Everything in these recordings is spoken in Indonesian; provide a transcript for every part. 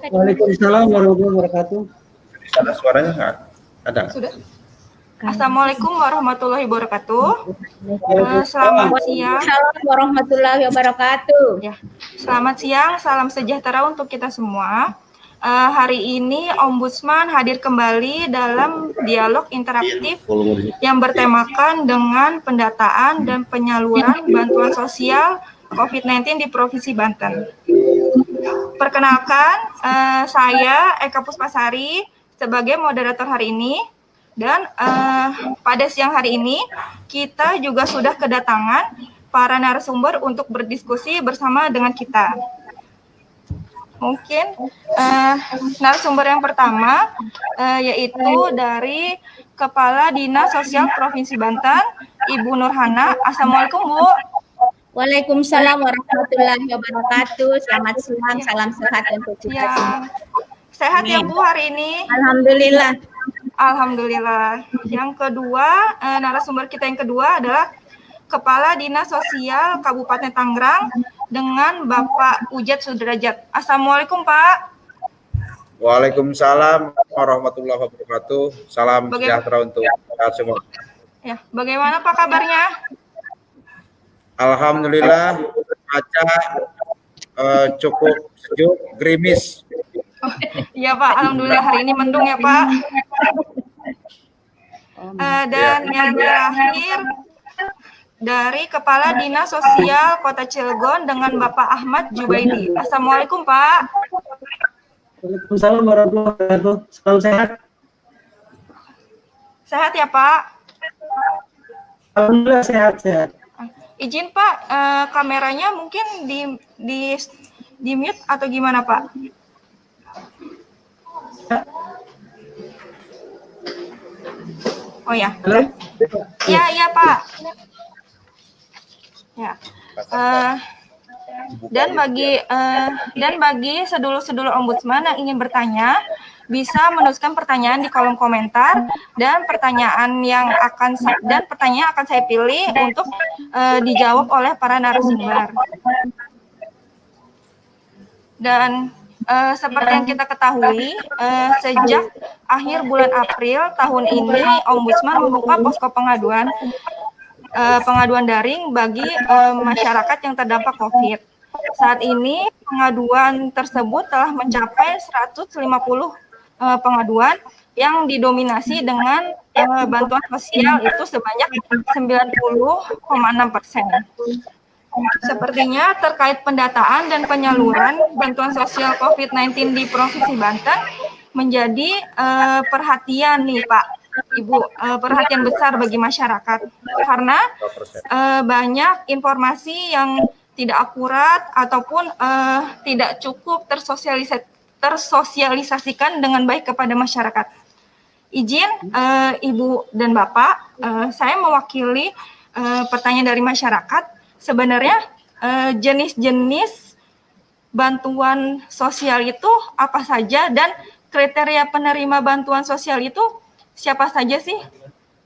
Waalaikumsalam warahmatullahi wabarakatuh. Ada suaranya nggak? Ada nggak? Sudah. Assalamualaikum warahmatullahi wabarakatuh. Selamat siang. Assalamualaikum warahmatullahi wabarakatuh. Ya, selamat siang, salam sejahtera untuk kita semua. Hari ini Ombudsman hadir kembali dalam dialog interaktif yang bertemakan dengan pendataan dan penyaluran bantuan sosial COVID-19 di Provinsi Banten. Perkenalkan, saya Eka Puspasari sebagai moderator hari ini. Dan pada siang hari ini kita juga sudah kedatangan para narasumber untuk berdiskusi bersama dengan kita. Mungkin narasumber yang pertama yaitu dari Kepala Dinas Sosial Provinsi Banten, Ibu Nurhana. Assalamualaikum, Bu. Waalaikumsalam warahmatullahi wabarakatuh. Selamat siang, salam sehat untuk kita semua. Sehat ya, Bu, hari ini? Alhamdulillah. Alhamdulillah. Yang kedua, narasumber kita yang kedua adalah Kepala Dinas Sosial Kabupaten Tangerang dengan Bapak Ujat Sudrajat. Assalamualaikum, Pak. Waalaikumsalam warahmatullahi wabarakatuh. Salam sejahtera untuk kita semua. Ya, bagaimana Pak kabarnya? Alhamdulillah, cuaca cukup sejuk, gerimis. Iya Pak, alhamdulillah hari ini mendung ya Pak. Dan yang terakhir dari Kepala Dinas Sosial Kota Cilegon dengan Bapak Ahmad Jubaidi. Assalamualaikum Pak. Waalaikumsalam warahmatullahi wabarakatuh. Salam sehat. Sehat ya Pak? Alhamdulillah sehat. Izin Pak, kameranya mungkin di mute atau gimana Pak? Oh ya. Halo? Iya Pak. Ya. Dan bagi sedulur-sedulur Ombudsman yang ingin bertanya, bisa menuliskan pertanyaan di kolom komentar dan pertanyaan akan saya pilih untuk dijawab oleh para narasumber. Dan seperti yang kita ketahui, sejak akhir bulan April tahun ini, Ombudsman membuka posko pengaduan daring bagi masyarakat yang terdampak COVID. Saat ini pengaduan tersebut telah mencapai 150 pengaduan yang didominasi dengan bantuan sosial itu sebanyak 90,6%. Sepertinya terkait pendataan dan penyaluran bantuan sosial COVID-19 di Provinsi Banten menjadi perhatian nih Pak, Ibu, perhatian besar bagi masyarakat karena banyak informasi yang tidak akurat ataupun tidak cukup tersosialisasikan dengan baik kepada masyarakat. Izin Ibu dan Bapak, saya mewakili pertanyaan dari masyarakat. Sebenarnya jenis-jenis bantuan sosial itu apa saja dan kriteria penerima bantuan sosial itu siapa saja sih?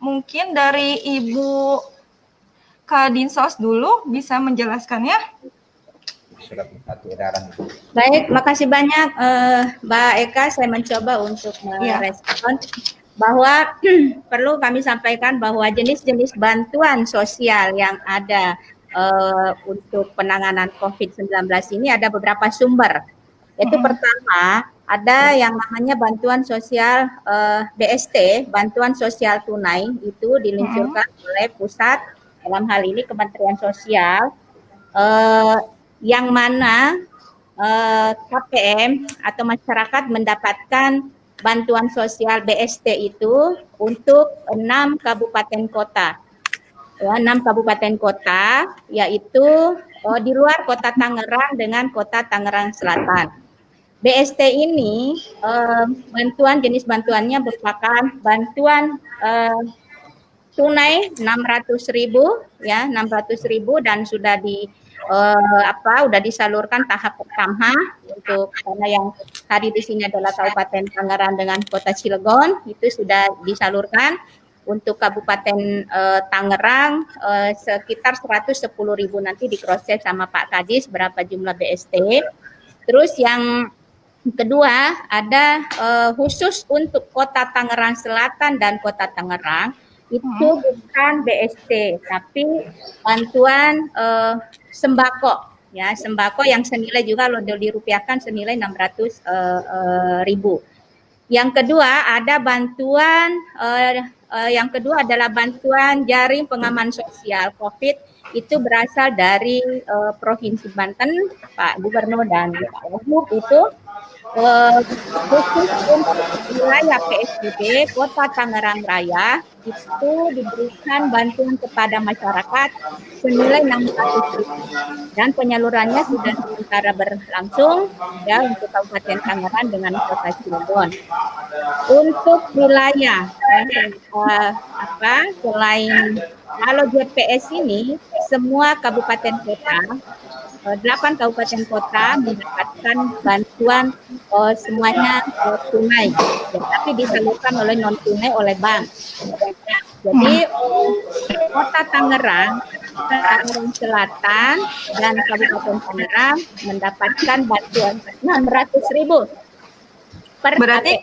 Mungkin dari Ibu Kadinsos dulu bisa menjelaskannya. Baik, makasih banyak Mbak Eka. Saya mencoba untuk merespon bahwa perlu kami sampaikan bahwa jenis-jenis bantuan sosial yang ada untuk penanganan COVID-19 ini ada beberapa sumber. Yaitu pertama, ada yang namanya bantuan sosial BST, bantuan sosial tunai, itu diluncurkan oleh pusat, dalam hal ini Kementerian Sosial, yang mana KPM atau masyarakat mendapatkan bantuan sosial BST itu untuk 6 kabupaten kota. Ya, 6 kabupaten kota, yaitu di luar kota Tangerang dengan kota Tangerang Selatan. BST ini jenis bantuannya merupakan bantuan tunai 600.000 ya, 600.000 dan sudah udah disalurkan tahap pertama untuk karena yang hari di sini adalah Kabupaten Tangerang dengan Kota Cilegon, itu sudah disalurkan. Untuk Kabupaten Tangerang sekitar 110.000, nanti diproses sama Pak Kadis berapa jumlah BST. Terus yang Kedua, ada khusus untuk Kota Tangerang Selatan dan Kota Tangerang itu bukan BST, tapi bantuan sembako, ya sembako yang senilai juga kalau dirupiahkan senilai 600.000. Yang kedua ada bantuan, yang kedua adalah bantuan jaring pengaman sosial COVID itu berasal dari Provinsi Banten, Pak Gubernur dan Pak Wagub itu khusus untuk wilayah PSBB Kota Tangerang Raya itu diberikan bantuan kepada masyarakat senilai 600.000 dan penyalurannya sudah sementara berlangsung ya untuk Kabupaten Tangerang dengan Kota Cilegon. Untuk wilayah selain kalau JPS ini semua kabupaten kota 8 kabupaten kota mendapatkan bantuan semuanya tunai, ya, tapi disalurkan oleh non tunai oleh bank. Jadi Kota Tangerang, Tangerang Selatan dan Kabupaten Tangerang mendapatkan bantuan 600.000 per Berarti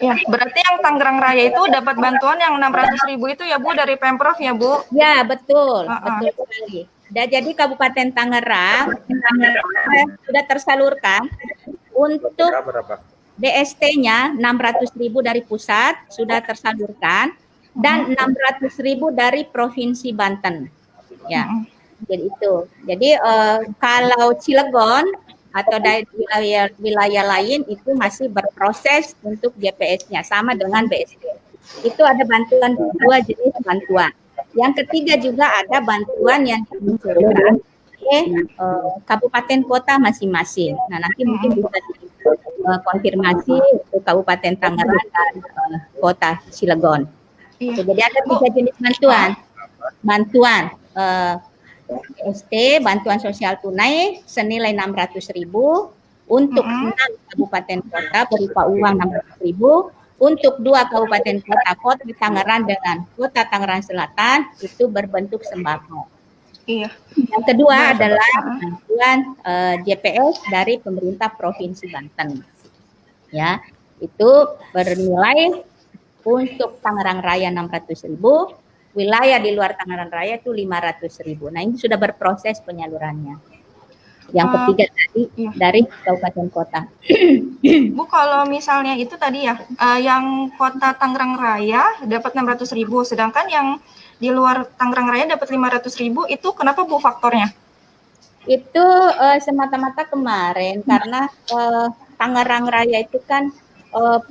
ya, berarti yang Tangerang Raya itu dapat bantuan yang 600.000 itu ya Bu dari Pemprov ya Bu? Ya betul, betul sekali. Dan jadi Kabupaten Tangerang sudah tersalurkan untuk BST-nya 600.000 dari pusat sudah tersalurkan dan 600.000 dari Provinsi Banten. Ya, jadi itu. Jadi kalau Cilegon atau dari wilayah lain itu masih berproses untuk JPS-nya sama dengan BST. Itu ada bantuan 2 jenis bantuan. Yang ketiga juga ada bantuan yang diluncurkan oleh kabupaten kota masing-masing. Nah nanti mungkin bisa konfirmasi untuk Kabupaten Tangerang dan Kota Cilegon. Jadi ada 3 jenis bantuan. Bantuan ST, bantuan sosial tunai senilai 600.000 untuk 6 kabupaten kota berupa uang 600.000. Untuk 2 kabupaten kota, Kota Tangerang dengan Kota Tangerang Selatan itu berbentuk sembako. Iya. Yang kedua adalah bantuan JPS dari pemerintah Provinsi Banten. Ya, itu bernilai untuk Tangerang Raya 600.000, wilayah di luar Tangerang Raya itu 500.000. Nah, ini sudah berproses penyalurannya. Yang ketiga tadi dari kabupaten kota. Bu, kalau misalnya itu tadi ya, yang Kota Tangerang Raya dapat 600.000, sedangkan yang di luar Tangerang Raya dapat 500.000, itu kenapa Bu faktornya? Itu semata-mata kemarin karena Tangerang Raya itu kan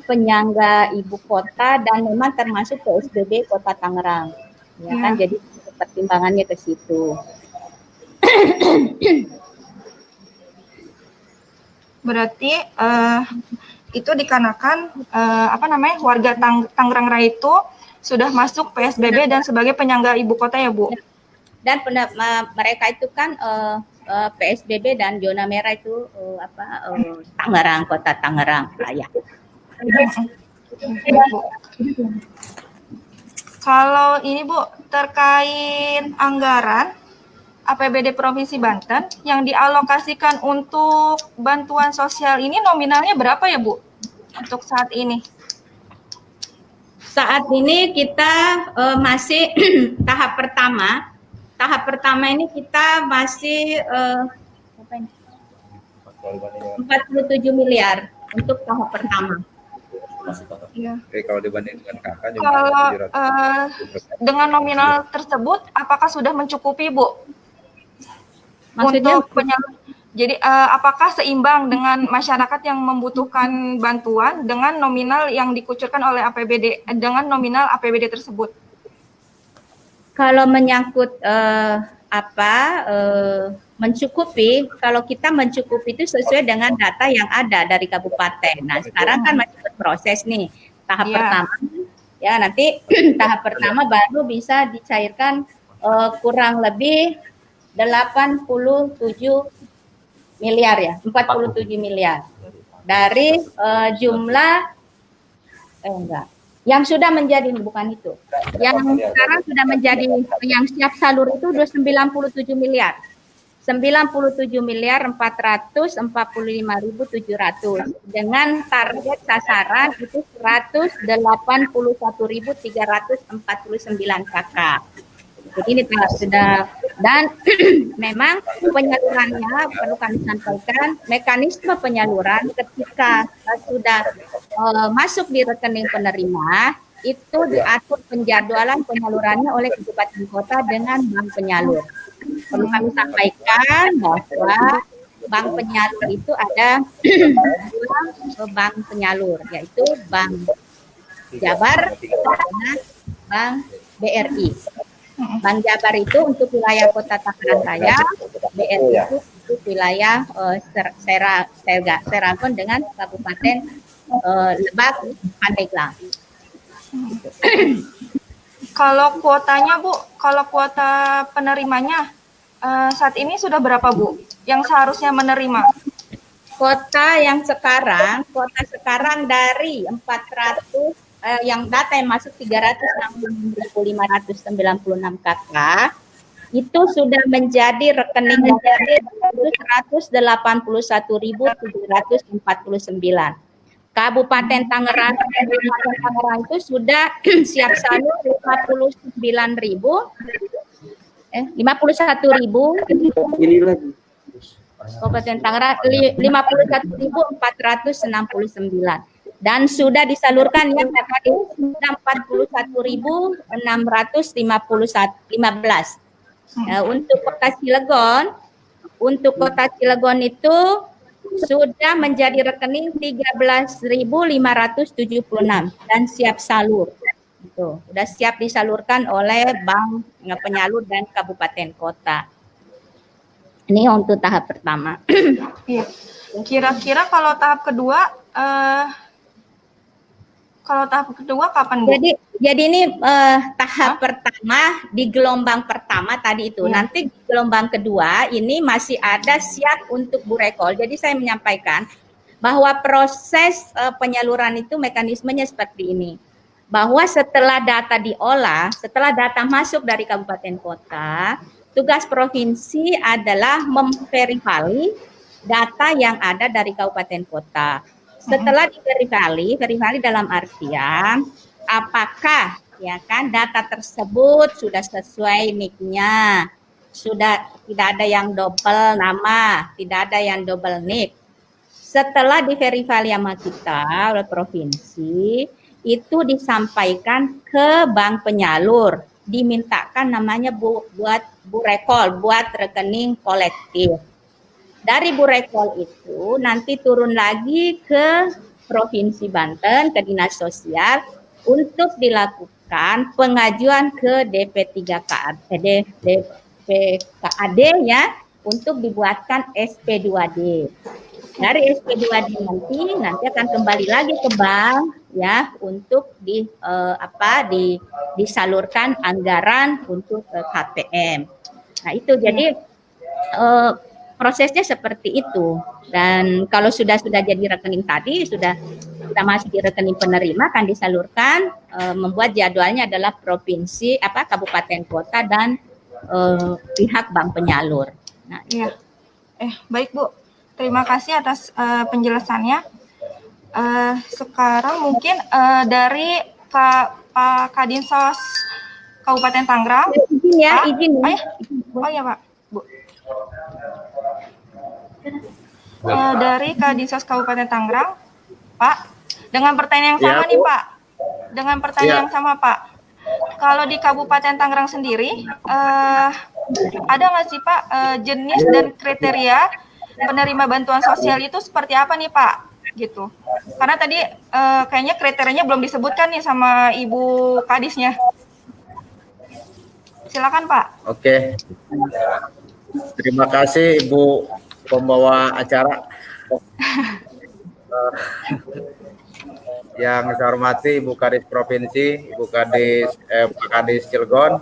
penyangga ibu kota dan memang termasuk PSBB Kota Tangerang, ya kan? Jadi pertimbangannya ke situ. Berarti itu dikarenakan warga Tangerang Raya itu sudah masuk PSBB dan sebagai penyangga ibu kota ya Bu. Dan mereka itu kan PSBB dan zona merah itu Tangerang, Kota Tangerang Raya. Kalau ini Bu terkait anggaran APBD Provinsi Banten yang dialokasikan untuk bantuan sosial ini nominalnya berapa ya Bu untuk saat ini? Saat ini kita masih tahap pertama. Tahap pertama ini kita masih 47 miliar untuk tahap pertama. Ya. Oke, kalau dibanding dengan kakak kalau dengan nominal tersebut apakah sudah mencukupi Bu? Maksudnya untuk jadi apakah seimbang dengan masyarakat yang membutuhkan bantuan dengan nominal yang dikucurkan oleh APBD dengan nominal APBD tersebut? Kalau menyangkut mencukupi, kalau kita mencukupi itu sesuai dengan data yang ada dari kabupaten. Nah, sekarang kan masih berproses nih tahap pertama. Ya, nanti tahap pertama baru bisa dicairkan kurang lebih 87 miliar ya, 47 miliar dari jumlah yang sudah menjadi bukan itu. Yang sekarang sudah menjadi yang siap salur itu 97 miliar. 97.445.700 dengan target sasaran itu 181.349 kakak. Jadi ini sudah, dan memang penyalurannya perlu kami sampaikan, mekanisme penyaluran ketika sudah masuk di rekening penerima itu diatur penjadwalan penyalurannya oleh kabupaten kota dengan bank penyalur. Perlu kami sampaikan bahwa bank penyalur itu ada dua bank penyalur, yaitu Bank Jabar dan Bank BRI. Bank Jabar itu untuk wilayah Kota Tangerang Raya, BRI itu untuk wilayah Seragon dengan Kabupaten Lebak, Pandeglang. Kalau kuotanya Bu, kalau kuota penerimanya saat ini sudah berapa Bu yang seharusnya menerima? Kuota sekarang dari 400 yang data yang masuk 366.596 kakak itu sudah menjadi rekening 181.749. Kabupaten Tangerang itu sudah siap salur 51.000. Ini lagi. Kabupaten Tangerang 51.469 dan sudah disalurkan yang tadi sudah 41.615. Untuk kota Cilegon itu sudah menjadi rekening 13.576 dan siap salur. Itu sudah siap disalurkan oleh bank penyalur dan kabupaten kota. Ini untuk tahap pertama. Iya. Kira-kira kalau tahap kedua kapan Bu? Jadi ini tahap pertama di gelombang pertama tadi itu. Ya. Nanti di gelombang kedua ini masih ada siap untuk burekol. Jadi saya menyampaikan bahwa proses penyaluran itu mekanismenya seperti ini. Bahwa setelah data diolah, setelah data masuk dari kabupaten kota, tugas provinsi adalah memverifikasi data yang ada dari kabupaten kota. Setelah diverifikasi dalam artian apakah ya kan data tersebut sudah sesuai NIK-nya, sudah tidak ada yang double nama, tidak ada yang double NIK. Setelah diverifikasi sama kita oleh provinsi, itu disampaikan ke bank penyalur, dimintakan namanya buat burekol, buat rekening kolektif. Dari burekol itu nanti turun lagi ke Provinsi Banten, ke Dinas Sosial untuk dilakukan pengajuan ke DPKAD ya untuk dibuatkan SP2D. Dari SP2D nanti akan kembali lagi ke bank ya untuk disalurkan anggaran untuk KPM. Nah itu jadi prosesnya seperti itu. Dan kalau sudah jadi rekening tadi sudah masuk di rekening penerima akan disalurkan, membuat jadwalnya adalah provinsi, kabupaten kota dan pihak bank penyalur. Nah, iya. Baik Bu, terima kasih atas penjelasannya. Sekarang mungkin dari Pak Kadinsos Kabupaten Tangerang. Izin ya. Oh ya Pak, Bu. Dari Kadinsos Kabupaten Tangerang, Pak, dengan pertanyaan yang sama nih Pak. Dengan pertanyaan yang sama Pak. Kalau di Kabupaten Tangerang sendiri, ada nggak sih Pak jenis dan kriteria penerima bantuan sosial itu seperti apa nih Pak? Gitu. Karena tadi kayaknya kriterianya belum disebutkan nih sama Ibu Kadisnya. Silakan Pak. Oke. Terima kasih Ibu pembawa acara. Yang saya hormati Ibu Kadis Provinsi, Ibu Kadis Pak Kadis Cilegon.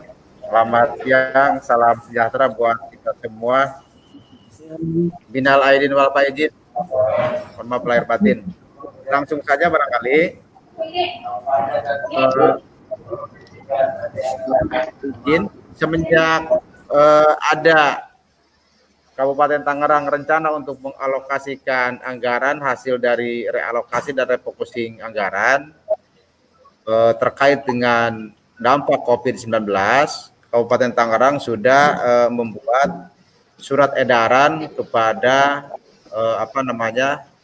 Selamat siang, salam sejahtera buat kita semua. Minal aidin wal faizin. Mohon maaf lahir batin. Langsung saja barangkali. Izin semenjak ada Kabupaten Tangerang rencana untuk mengalokasikan anggaran hasil dari realokasi dan refocusing anggaran terkait dengan dampak COVID-19. Kabupaten Tangerang sudah membuat surat edaran kepada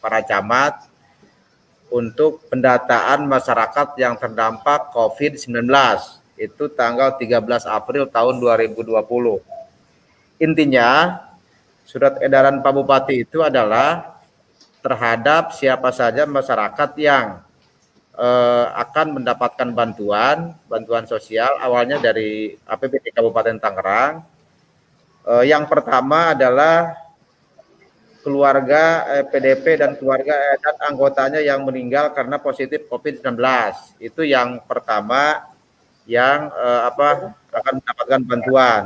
para camat untuk pendataan masyarakat yang terdampak COVID-19. Itu tanggal 13 April tahun 2020. Intinya, surat edaran Pak Bupati itu adalah terhadap siapa saja masyarakat yang akan mendapatkan bantuan sosial awalnya dari APBD Kabupaten Tangerang. Yang pertama adalah keluarga PDP dan keluarga dan anggotanya yang meninggal karena positif COVID-19. Itu yang pertama yang akan mendapatkan bantuan.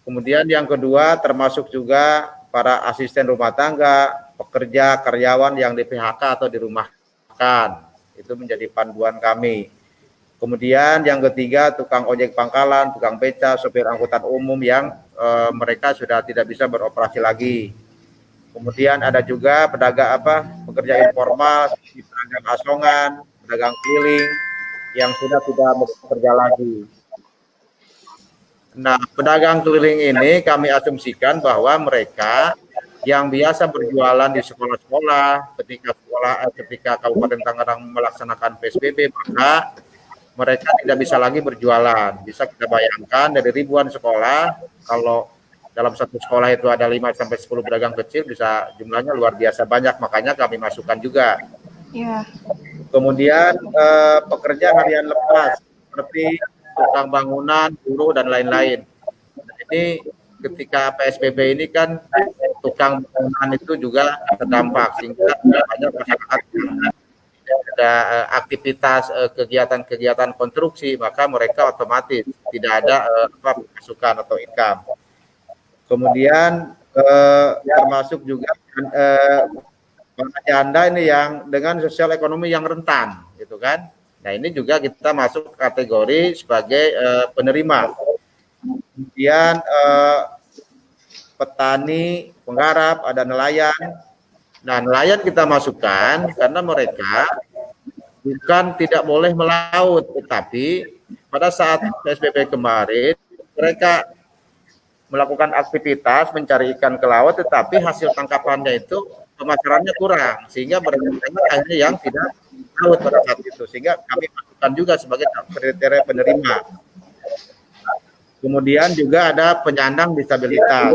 Kemudian yang kedua termasuk juga para asisten rumah tangga, pekerja, karyawan yang di PHK atau dirumahkan. Itu menjadi panduan kami. Kemudian yang ketiga tukang ojek pangkalan, tukang beca, sopir angkutan umum yang mereka sudah tidak bisa beroperasi lagi. Kemudian ada juga pekerja informal, pedagang asongan, pedagang keliling yang sudah tidak bekerja lagi. Nah, pedagang keliling ini kami asumsikan bahwa mereka yang biasa berjualan di sekolah-sekolah ketika Kabupaten Tangerang melaksanakan PSBB, maka mereka tidak bisa lagi berjualan. Bisa kita bayangkan dari ribuan sekolah, kalau dalam satu sekolah itu ada 5 sampai 10 pedagang kecil, bisa jumlahnya luar biasa banyak, makanya kami masukkan juga. Ya. Kemudian pekerja harian lepas seperti tukang bangunan, buruh dan lain-lain. Ini ketika PSBB ini kan tukang bangunan itu juga terdampak sehingga banyak masyarakat ada aktivitas kegiatan-kegiatan konstruksi, maka mereka otomatis tidak ada pemasukan atau income. Kemudian termasuk juga para janda ini yang dengan sosial ekonomi yang rentan, gitu kan. Nah, ini juga kita masuk kategori sebagai penerima. Kemudian petani, penggarap, ada nelayan. Nah, nelayan kita masukkan karena mereka bukan tidak boleh melaut, tetapi pada saat PSBB kemarin mereka melakukan aktivitas mencari ikan ke laut, tetapi hasil tangkapannya itu pemasarannya kurang, sehingga mereka akhirnya yang tidak laut pada saat itu, sehingga kami masukkan juga sebagai kriteria penerima. Kemudian juga ada penyandang disabilitas.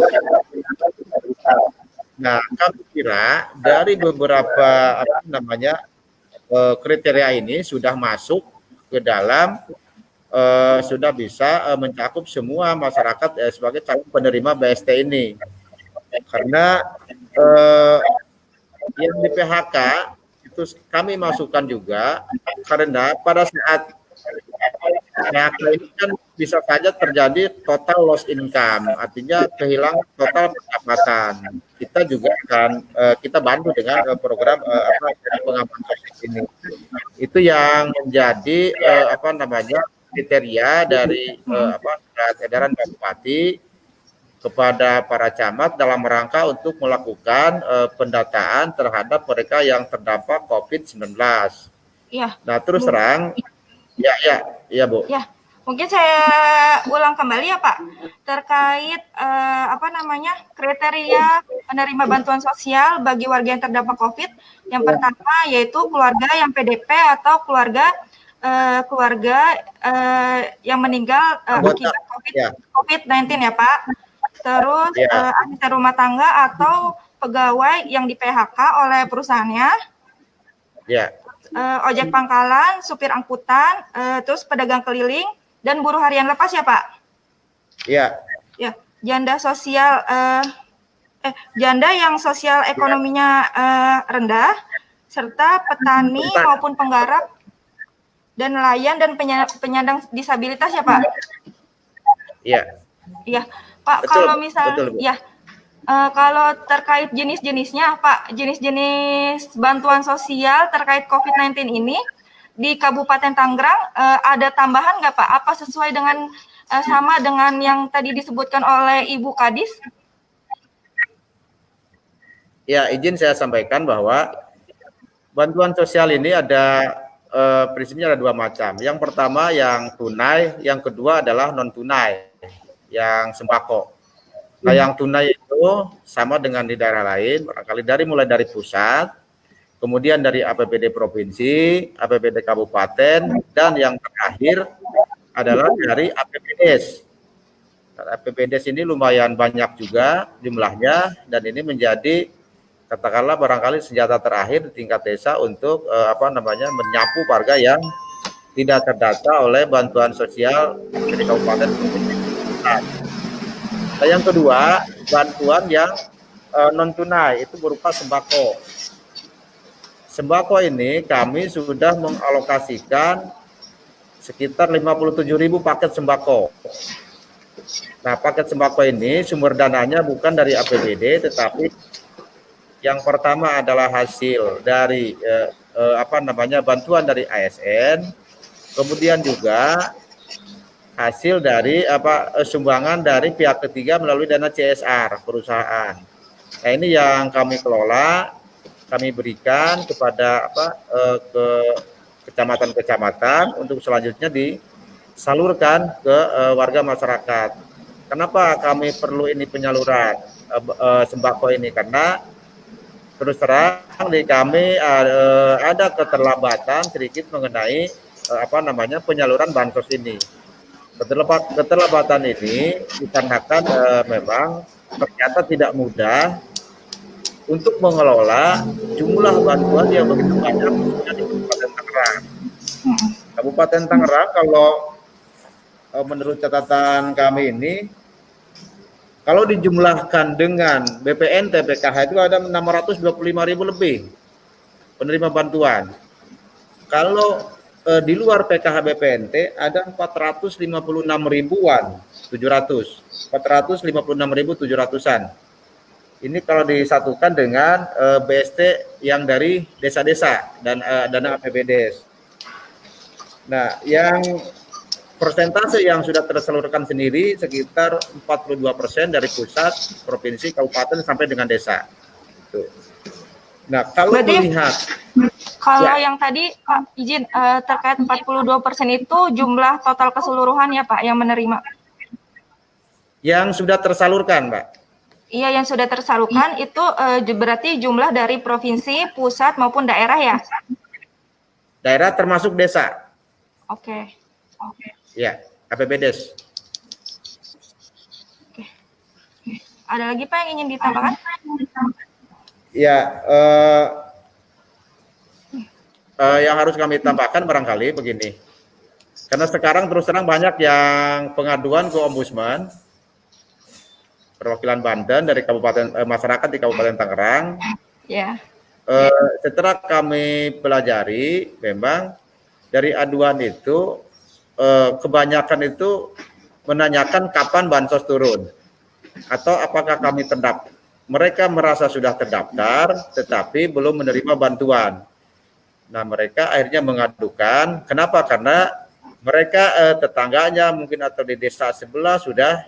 Nah, kami kira dari beberapa kriteria ini sudah masuk ke dalam sudah bisa mencakup semua masyarakat sebagai calon penerima BST ini. Karena yang di PHK itu kami masukkan juga karena pada saat PHK ini kan bisa saja terjadi total loss income, artinya kehilangan total pendapatan. Kita juga akan kita bantu dengan program pengaman sosial ini. Itu yang menjadi kriteria dari surat edaran Pak Bupati kepada para camat dalam rangka untuk melakukan pendataan terhadap mereka yang terdampak COVID-19. Iya. Nah, terus terang, ya Bu. Ya, mungkin saya ulang kembali ya Pak, terkait kriteria penerima bantuan sosial bagi warga yang terdampak COVID. Yang pertama yaitu keluarga yang PDP atau keluarga yang meninggal akibat COVID-19 ya Pak. Terus asisten rumah tangga atau pegawai yang di PHK oleh perusahaannya. Ya. Ojek pangkalan, supir angkutan, terus pedagang keliling dan buruh harian lepas ya Pak. Iya. Ya, janda sosial janda yang sosial ekonominya rendah serta petani maupun penggarap dan nelayan dan penyandang disabilitas ya Pak. Iya. Iya, Pak. Betul, kalau misalnya ya kalau terkait jenis-jenisnya, Pak, jenis-jenis bantuan sosial terkait COVID-19 ini di Kabupaten Tangerang ada tambahan nggak, Pak? Apa sesuai dengan sama dengan yang tadi disebutkan oleh Ibu Kadis? Ya, izin saya sampaikan bahwa bantuan sosial ini ada prinsipnya ada dua macam. Yang pertama yang tunai, yang kedua adalah non tunai, yang sembako. Nah, yang tunai itu sama dengan di daerah lain, barangkali mulai dari pusat, kemudian dari APBD provinsi, APBD kabupaten, dan yang terakhir adalah dari APBDes. APBDes ini lumayan banyak juga jumlahnya, dan ini menjadi katakanlah barangkali senjata terakhir di tingkat desa untuk menyapu warga yang tidak terdata oleh bantuan sosial dari kabupaten. Nah, yang kedua, bantuan yang non tunai itu berupa sembako. Sembako ini kami sudah mengalokasikan sekitar 57.000 paket sembako. Nah, paket sembako ini sumber dananya bukan dari APBD, tetapi yang pertama adalah hasil dari bantuan dari ASN, kemudian juga hasil dari sumbangan dari pihak ketiga melalui dana CSR perusahaan. Nah, ini yang kami kelola, kami berikan kepada ke kecamatan-kecamatan untuk selanjutnya disalurkan ke warga masyarakat. Kenapa kami perlu ini penyaluran sembako ini? Karena terus terang di kami ada keterlambatan sedikit mengenai penyaluran bansos ini. Keterlambatan ini dikarenakan memang ternyata tidak mudah untuk mengelola jumlah bantuan yang begitu banyak di Kabupaten Tangerang. Kabupaten Tangerang kalau menurut catatan kami ini, kalau dijumlahkan dengan BPNT PKH itu ada 625.000 lebih penerima bantuan. Kalau di luar PKH BPNT ada 456.700-an. Ini kalau disatukan dengan BST yang dari desa-desa dan dana APBD. Nah, yang persentase yang sudah tersalurkan sendiri sekitar 42% dari pusat, provinsi, kabupaten sampai dengan desa. Tuh. Nah, kalau melihat yang tadi Pak izin terkait 42% itu jumlah total keseluruhan ya Pak yang menerima. Yang sudah tersalurkan, Mbak. Iya, yang sudah tersalurkan itu berarti jumlah dari provinsi, pusat maupun daerah ya? Daerah termasuk desa. Oke. Ya, APBDes. Oke. Ada lagi Pak yang ingin ditambahkan? Ya, yang harus kami tambahkan barangkali begini. Karena sekarang terus terang banyak yang pengaduan ke Ombudsman, perwakilan Banten dari kabupaten masyarakat di Kabupaten Tangerang. Ya. Setelah kami pelajari, memang dari aduan itu kebanyakan itu menanyakan kapan bansos turun atau apakah kami terdaftar. Mereka merasa sudah terdaftar, tetapi belum menerima bantuan. Nah, mereka akhirnya mengadukan. Kenapa? Karena mereka tetangganya mungkin atau di desa sebelah sudah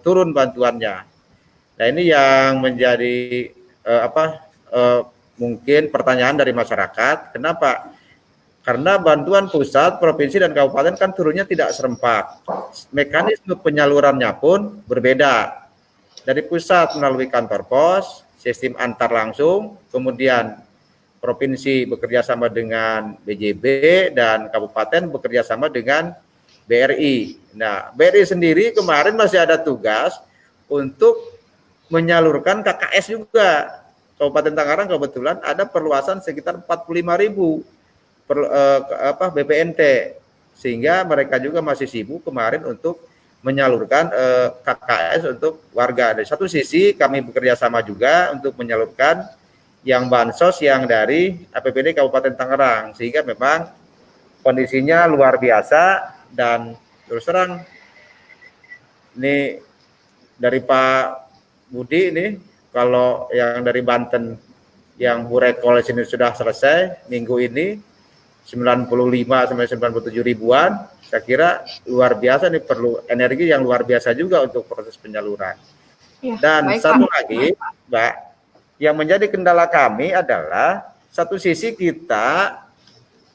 turun bantuannya. Nah, ini yang menjadi mungkin pertanyaan dari masyarakat. Kenapa? Karena bantuan pusat, provinsi, dan kabupaten kan turunnya tidak serempak. Mekanisme penyalurannya pun berbeda. Dari pusat melalui kantor pos, sistem antar langsung, kemudian provinsi bekerja sama dengan BJB dan kabupaten bekerja sama dengan BRI. Nah, BRI sendiri kemarin masih ada tugas untuk menyalurkan KKS juga. Kabupaten Tangerang kebetulan ada perluasan sekitar 45.000 BPNT, sehingga mereka juga masih sibuk kemarin untuk menyalurkan KKS untuk warga. Dari satu sisi kami bekerja sama juga untuk menyalurkan yang bansos yang dari APBD Kabupaten Tangerang, sehingga memang kondisinya luar biasa. Dan terus terang ini dari Pak Budi ini, kalau yang dari Banten yang Burekol sini sudah selesai minggu ini 95 sampai 97 ribuan, saya kira luar biasa nih, perlu energi yang luar biasa juga untuk proses penyaluran. Ya, dan baik, satu Pak lagi, Mbak, Yang menjadi kendala kami adalah satu sisi kita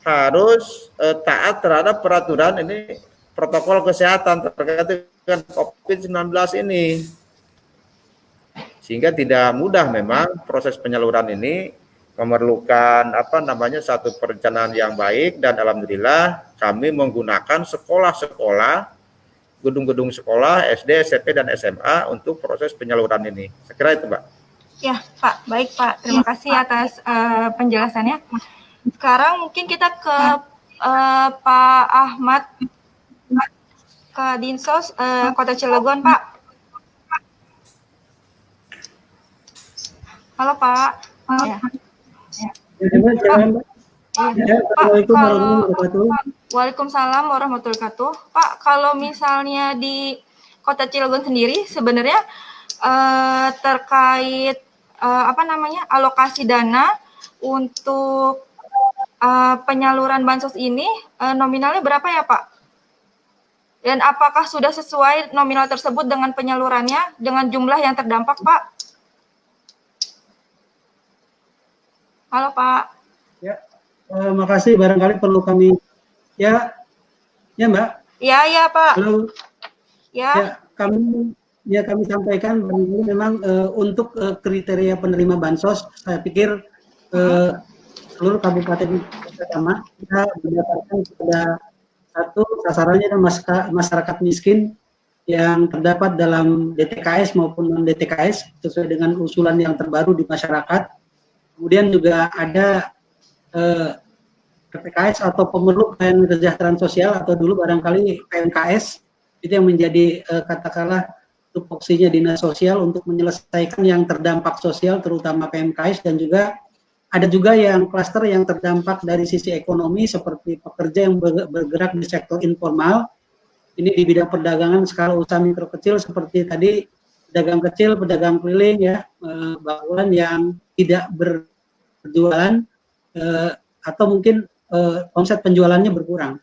harus taat terhadap peraturan ini, protokol kesehatan terkait dengan COVID-19 ini. Sehingga tidak mudah memang proses penyaluran ini, memerlukan satu perencanaan yang baik, dan alhamdulillah kami menggunakan sekolah-sekolah, gedung-gedung sekolah SD, SMP, dan SMA untuk proses penyaluran ini. Saya kira itu, Mbak. Ya, Pak. Baik, Pak. Terima kasih atas penjelasannya. Sekarang mungkin kita ke Pak Ahmad, ke Dinsos Kota Cilegon, Pak. Halo, Pak. Ya. Waalaikumsalam warahmatullahi wabarakatuh. Pak, kalau misalnya di Kota Cilegon sendiri sebenarnya terkait alokasi dana untuk penyaluran bansos ini nominalnya berapa ya, Pak? Dan apakah sudah sesuai nominal tersebut dengan penyalurannya dengan jumlah yang terdampak, Pak? Halo, Pak. Ya, makasih. Barangkali perlu kami. Ya, Mbak. Ya, Pak. Halo. Ya. Kami sampaikan memang untuk kriteria penerima bansos, saya pikir seluruh kabupaten sama kita mendapatkan kepada satu sasarannya adalah masyarakat miskin yang terdapat dalam DTKS maupun non DTKS sesuai dengan usulan yang terbaru di masyarakat. Kemudian juga ada PPKS atau pemerlu pelayanan kesejahteraan sosial atau dulu barangkali PMKS, itu yang menjadi katakanlah tupoksinya dinas sosial untuk menyelesaikan yang terdampak sosial terutama PMKS, dan juga ada juga yang klaster yang terdampak dari sisi ekonomi seperti pekerja yang bergerak di sektor informal. Ini di bidang perdagangan skala usaha mikro kecil seperti tadi pedagang kecil, pedagang keliling ya, bauran yang tidak berjualan atau mungkin omset penjualannya berkurang.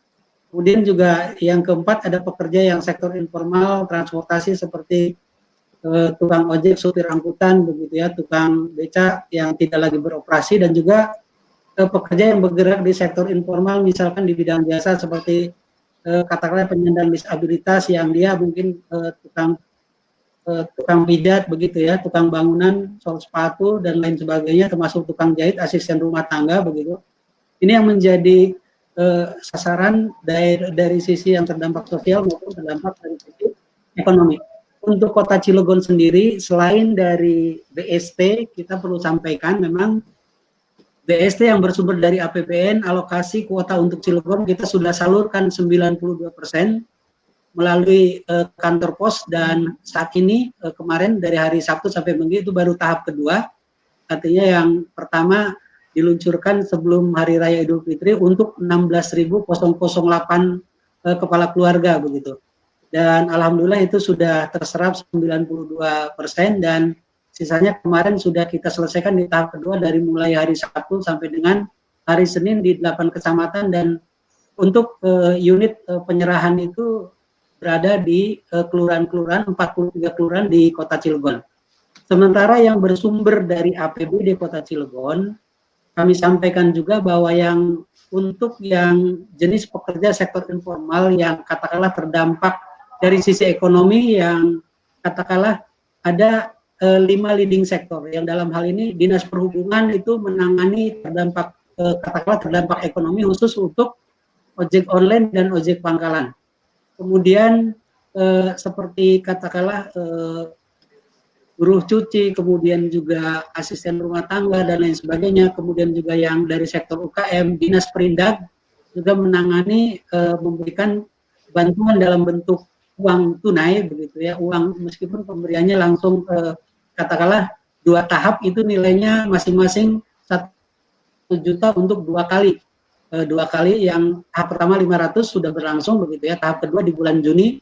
Kemudian juga yang keempat ada pekerja yang sektor informal, transportasi seperti tukang ojek, supir angkutan, begitu ya, tukang beca yang tidak lagi beroperasi, dan juga pekerja yang bergerak di sektor informal, misalkan di bidang jasa seperti katakanlah penyandang disabilitas yang dia mungkin tukang pijat, begitu ya, tukang bangunan, sol sepatu dan lain sebagainya, termasuk tukang jahit, asisten rumah tangga, begitu. Ini yang menjadi sasaran dari sisi yang terdampak sosial maupun terdampak dari sisi ekonomi. Untuk Kota Cilegon sendiri, selain dari BST, kita perlu sampaikan memang BST yang bersumber dari APBN, alokasi kuota untuk Cilegon kita sudah salurkan 92% melalui kantor pos, dan saat ini kemarin dari hari Sabtu sampai Minggu itu baru tahap kedua, artinya yang pertama diluncurkan sebelum Hari Raya Idul Fitri untuk 16.008 kepala keluarga begitu. Dan alhamdulillah itu sudah terserap 92%, dan sisanya kemarin sudah kita selesaikan di tahap kedua dari mulai hari Sabtu sampai dengan hari Senin di 8 kecamatan, dan untuk unit penyerahan itu berada di kelurahan-kelurahan, 43 kelurahan di Kota Cilegon. Sementara yang bersumber dari APBD Kota Cilegon, kami sampaikan juga bahwa yang untuk yang jenis pekerja sektor informal yang katakanlah terdampak dari sisi ekonomi, yang katakanlah ada 5 leading sektor yang dalam hal ini Dinas Perhubungan itu menangani katakanlah terdampak ekonomi khusus untuk ojek online dan ojek pangkalan. Kemudian seperti katakanlah buruh cuci, kemudian juga asisten rumah tangga dan lain sebagainya, kemudian juga yang dari sektor UKM, Dinas Perindak juga menangani memberikan bantuan dalam bentuk uang tunai begitu ya, uang meskipun pemberiannya langsung katakanlah 2 tahap itu nilainya masing-masing 1 juta untuk 2 kali. 2 kali, yang tahap pertama 500 sudah berlangsung begitu ya, tahap kedua di bulan Juni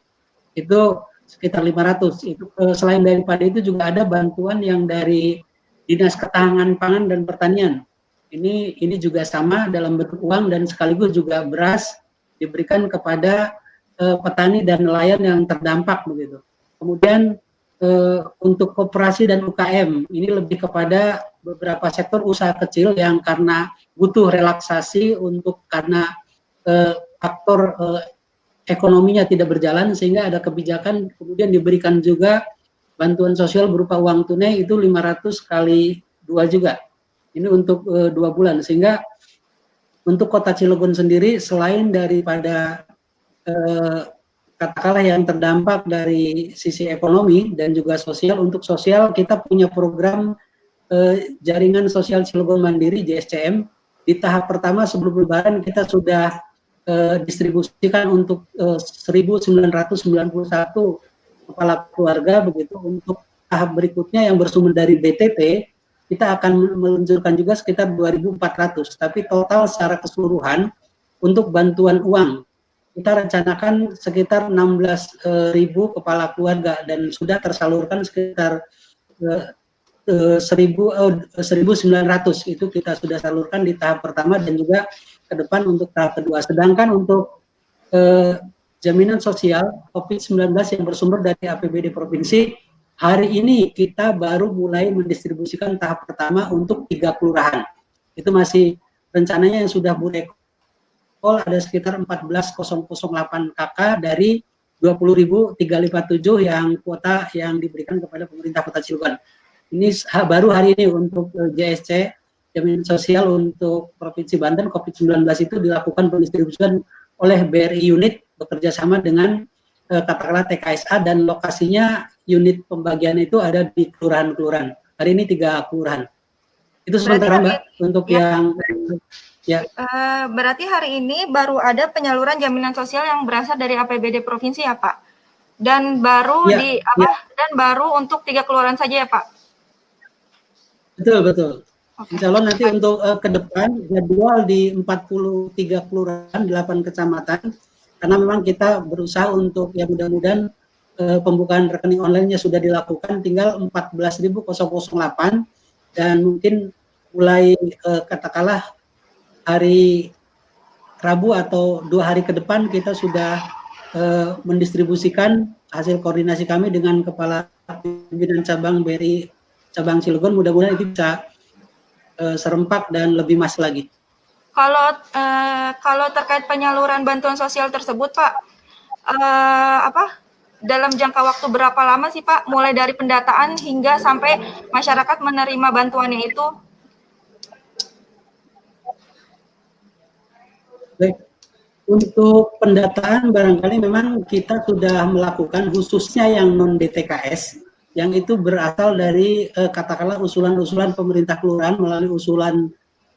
itu sekitar 500. Itu selain daripada itu juga ada bantuan yang dari Dinas Ketahanan Pangan dan Pertanian. Ini juga sama dalam bentuk uang dan sekaligus juga beras diberikan kepada petani dan nelayan yang terdampak begitu. Kemudian untuk koperasi dan UKM ini lebih kepada beberapa sektor usaha kecil yang karena butuh relaksasi karena faktor ekonominya tidak berjalan, sehingga ada kebijakan kemudian diberikan juga bantuan sosial berupa uang tunai itu 500 kali 2 juga. Ini untuk 2 bulan, sehingga untuk Kota Cilegon sendiri selain daripada katakanlah yang terdampak dari sisi ekonomi dan juga sosial, untuk sosial kita punya program jaringan sosial Cilegon Mandiri JSCM. Di tahap pertama sebelum Lebaran kita sudah distribusikan untuk 1991 kepala keluarga begitu. Untuk tahap berikutnya yang bersumber dari BTP kita akan meluncurkan juga sekitar 2.400, tapi total secara keseluruhan untuk bantuan uang kita rencanakan sekitar 16.000 kepala keluarga dan sudah tersalurkan sekitar 1.900 itu kita sudah salurkan di tahap pertama dan juga ke depan untuk tahap kedua. Sedangkan untuk jaminan sosial COVID-19 yang bersumber dari APBD Provinsi, hari ini kita baru mulai mendistribusikan tahap pertama untuk 3 kelurahan. Itu masih rencananya yang sudah ada sekitar 14.008 KK dari 20.357 yang kuota yang diberikan kepada pemerintah Kota Cilegon. Ini baru hari ini untuk JSC, jaminan sosial untuk Provinsi Banten COVID-19 itu dilakukan pendistribusian oleh BRI unit bekerja sama dengan katakanlah TKSA, dan lokasinya unit pembagian itu ada di kelurahan-kelurahan. Hari ini 3 kelurahan. Itu sementara Mbak untuk yang ya. Berarti hari ini baru ada penyaluran jaminan sosial yang berasal dari APBD Provinsi ya Pak? Dan baru dan baru untuk 3 kelurahan saja ya Pak? Betul. Okay. Insya Allah nanti untuk ke depan jadwal di 43 kelurahan, 8 kecamatan, karena memang kita berusaha untuk ya mudah-mudahan pembukaan rekening online-nya sudah dilakukan, tinggal 14.008 dan mungkin mulai katakanlah hari Rabu atau 2 hari ke depan kita sudah mendistribusikan hasil koordinasi kami dengan Kepala Pimpinan Cabang BRI Cabang Cilegon, mudah-mudahan itu bisa serempak dan lebih mas lagi. Kalau terkait penyaluran bantuan sosial tersebut, Pak, dalam jangka waktu berapa lama sih, Pak? Mulai dari pendataan hingga sampai masyarakat menerima bantuannya itu? Baik. Untuk pendataan barangkali memang kita sudah melakukan, khususnya yang non-DTKS, yang itu berasal dari katakanlah usulan-usulan pemerintah kelurahan melalui usulan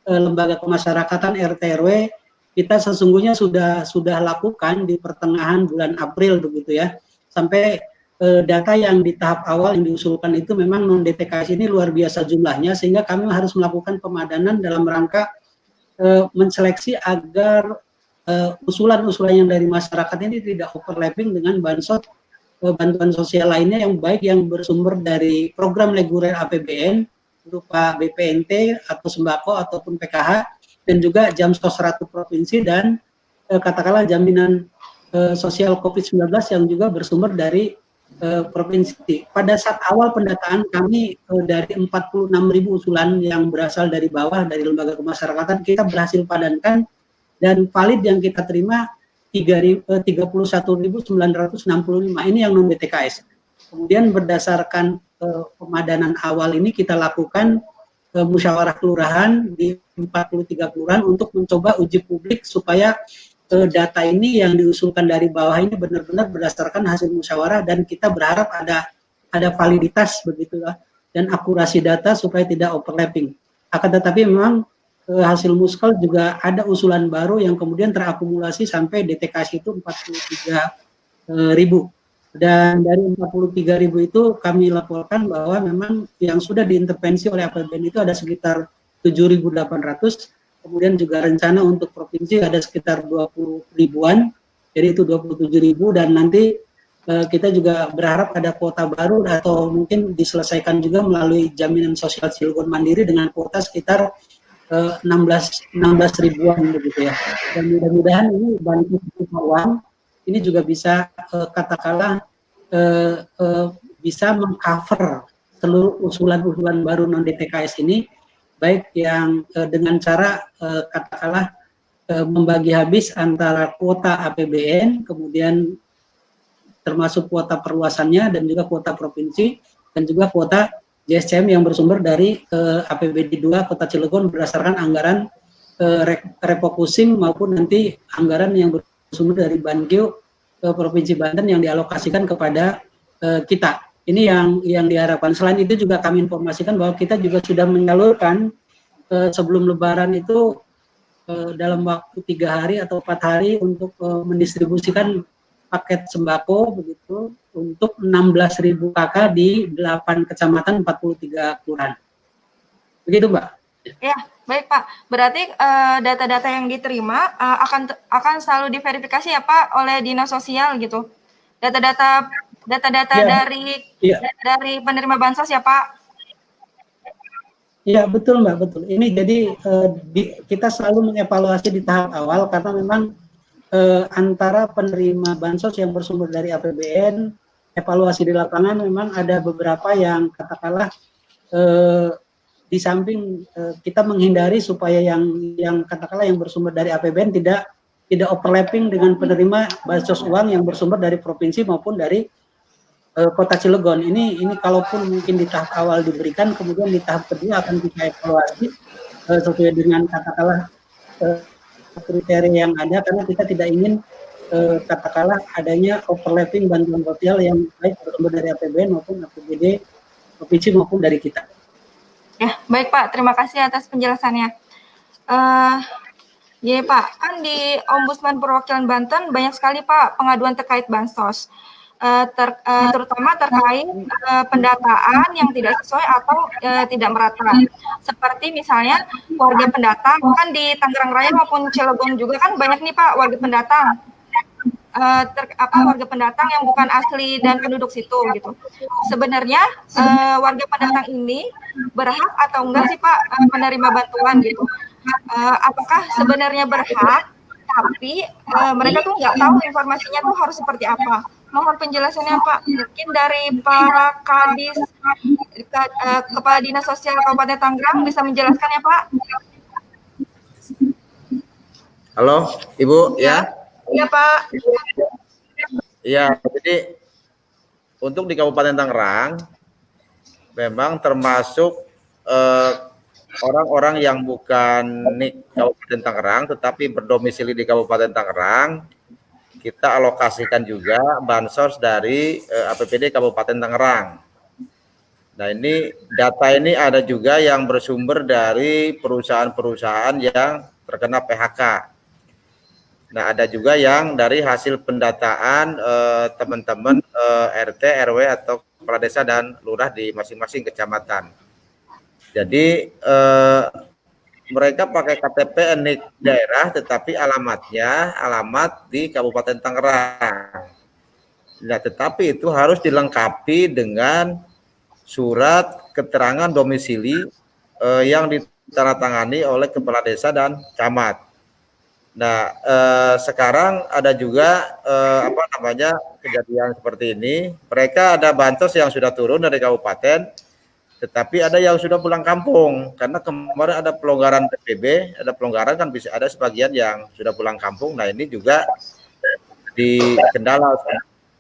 lembaga kemasyarakatan RT/RW, kita sesungguhnya sudah lakukan di pertengahan bulan April begitu ya. Sampai data yang di tahap awal yang diusulkan itu memang non-DTKS ini luar biasa jumlahnya, sehingga kami harus melakukan pemadanan dalam rangka menseleksi agar usulan-usulan yang dari masyarakat ini tidak overlapping dengan bantuan sosial lainnya yang baik yang bersumber dari program reguler APBN berupa BPNT atau sembako ataupun PKH, dan juga Jamsos 100 provinsi dan katakanlah jaminan sosial COVID-19 yang juga bersumber dari provinsi. Pada saat awal pendataan kami dari 46.000 usulan yang berasal dari bawah dari lembaga kemasyarakatan, kita berhasil padankan dan valid yang kita terima 31.965, ini yang non DTKS. Kemudian berdasarkan pemadanan awal ini kita lakukan musyawarah kelurahan di 43 kelurahan untuk mencoba uji publik supaya data ini yang diusulkan dari bawah ini benar-benar berdasarkan hasil musyawarah, dan kita berharap ada validitas begitu dan akurasi data supaya tidak overlapping. Akan tetapi memang hasil muskal juga ada usulan baru yang kemudian terakumulasi sampai DTKS itu 43.000. Dan dari 43.000 itu kami laporkan bahwa memang yang sudah diintervensi oleh APBN itu ada sekitar 7.800. Kemudian juga rencana untuk provinsi ada sekitar 20 ribuan, jadi itu 27.000, dan nanti kita juga berharap ada kuota baru atau mungkin diselesaikan juga melalui jaminan sosial Cilegon Mandiri dengan kuota sekitar 16 ribuan begitu ya. Dan mudah-mudahan ini bantu uang ini juga bisa katakanlah bisa mengcover seluruh usulan-usulan baru non-DTKS ini, baik yang dengan cara katakanlah membagi habis antara kuota APBN, kemudian termasuk kuota perluasannya dan juga kuota provinsi, dan juga kuota JSCM yang bersumber dari APBD 2 Kota Cilegon berdasarkan anggaran refocusing maupun nanti anggaran yang bersumber dari Bankio Provinsi Banten yang dialokasikan kepada kita. Ini yang diharapkan. Selain itu juga kami informasikan bahwa kita juga sudah menyalurkan sebelum Lebaran itu dalam waktu 3 hari atau 4 hari untuk mendistribusikan paket sembako begitu untuk 16.000 KK di 8 kecamatan 43 kelurahan. Begitu, Mbak. Ya, baik Pak. Berarti data-data yang diterima akan selalu diverifikasi ya Pak oleh Dinas Sosial gitu. Data-data ya, dari penerima bansos ya Pak. Iya betul Mbak, betul. Ini jadi kita selalu mengevaluasi di tahap awal karena memang antara penerima bansos yang bersumber dari APBN, evaluasi di lapangan memang ada beberapa yang katakanlah di samping kita menghindari supaya yang katakanlah yang bersumber dari APBN tidak overlapping dengan penerima bansos uang yang bersumber dari provinsi maupun dari Kota Cilegon. Ini kalaupun mungkin di tahap awal diberikan, kemudian di tahap kedua akan kita evaluasi sesuai dengan katakanlah kriteria yang ada, karena kita tidak ingin katakanlah adanya overlapping bantuan sosial yang baik bersumber dari APBN maupun APBD provinsi maupun dari kita. Ya, baik Pak. Terima kasih atas penjelasannya. Ya Pak, kan di Ombudsman Perwakilan Banten banyak sekali Pak pengaduan terkait bansos. Terutama terkait pendataan yang tidak sesuai atau tidak merata. Seperti misalnya warga pendatang, kan di Tangerang Raya maupun Cilegon juga kan banyak nih Pak warga pendatang. Warga pendatang yang bukan asli dan penduduk situ gitu. Sebenarnya warga pendatang ini berhak atau enggak sih Pak menerima bantuan gitu? Apakah sebenarnya berhak, tapi mereka tuh nggak tahu informasinya tuh harus seperti apa? Mohon penjelasannya Pak. Mungkin dari Pak Kadis, Kepala Dinas Sosial Kabupaten Tangerang bisa menjelaskan ya Pak? Halo, Ibu ya? Iya Pak. Iya, jadi untuk di Kabupaten Tangerang memang termasuk orang-orang yang bukan NIK Kabupaten Tangerang tetapi berdomisili di Kabupaten Tangerang, kita alokasikan juga bansos dari APBD Kabupaten Tangerang. Nah ini data ini ada juga yang bersumber dari perusahaan-perusahaan yang terkena PHK. Nah ada juga yang dari hasil pendataan teman-teman RT, RW atau kepala desa dan lurah di masing-masing kecamatan. Jadi mereka pakai KTP NIK daerah tetapi alamatnya alamat di Kabupaten Tangerang. Nah, tetapi itu harus dilengkapi dengan surat keterangan domisili yang ditandatangani oleh kepala desa dan camat. Nah, sekarang ada juga kejadian seperti ini. Mereka ada bansos yang sudah turun dari kabupaten, tetapi ada yang sudah pulang kampung karena kemarin ada pelonggaran PPB, ada pelonggaran kan bisa ada sebagian yang sudah pulang kampung. Nah ini juga di kendala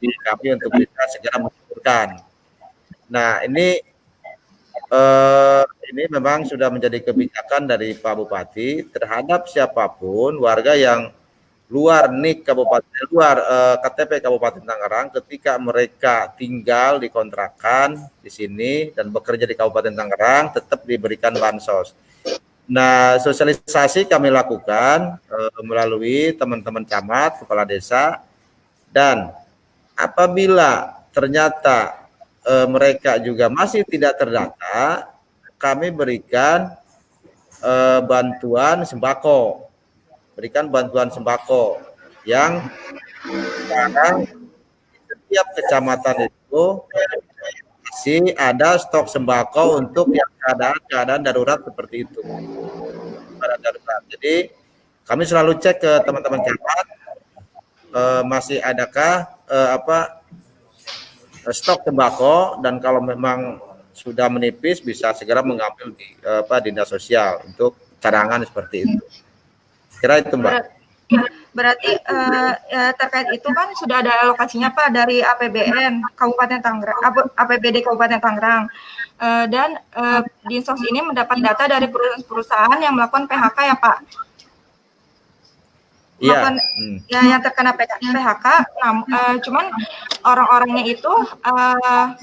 di kami untuk bisa segera mengumpulkan. Nah ini memang sudah menjadi kebijakan dari Pak Bupati terhadap siapapun warga yang luar NIK Kabupaten, luar KTP Kabupaten Tangerang ketika mereka tinggal di kontrakan di sini dan bekerja di Kabupaten Tangerang tetap diberikan bansos. Nah, sosialisasi kami lakukan melalui teman-teman camat, kepala desa, dan apabila ternyata mereka juga masih tidak terdata, kami berikan bantuan sembako. Berikan bantuan sembako yang sekarang setiap kecamatan itu masih ada stok sembako untuk yang keadaan darurat seperti itu. Darurat. Jadi kami selalu cek ke teman-teman camat masih adakah stok tembakau, dan kalau memang sudah menipis bisa segera mengambil di dinas sosial untuk cadangan seperti itu. Kira itu, Mbak. Berarti ya, terkait itu kan sudah ada alokasinya Pak dari APBN Kabupaten Tangerang, APBD Kabupaten Tangerang, dan Dinsos ini mendapat data dari perusahaan yang melakukan PHK ya Pak. Iya. Ya, yang terkena PHK, cuman orang-orangnya itu,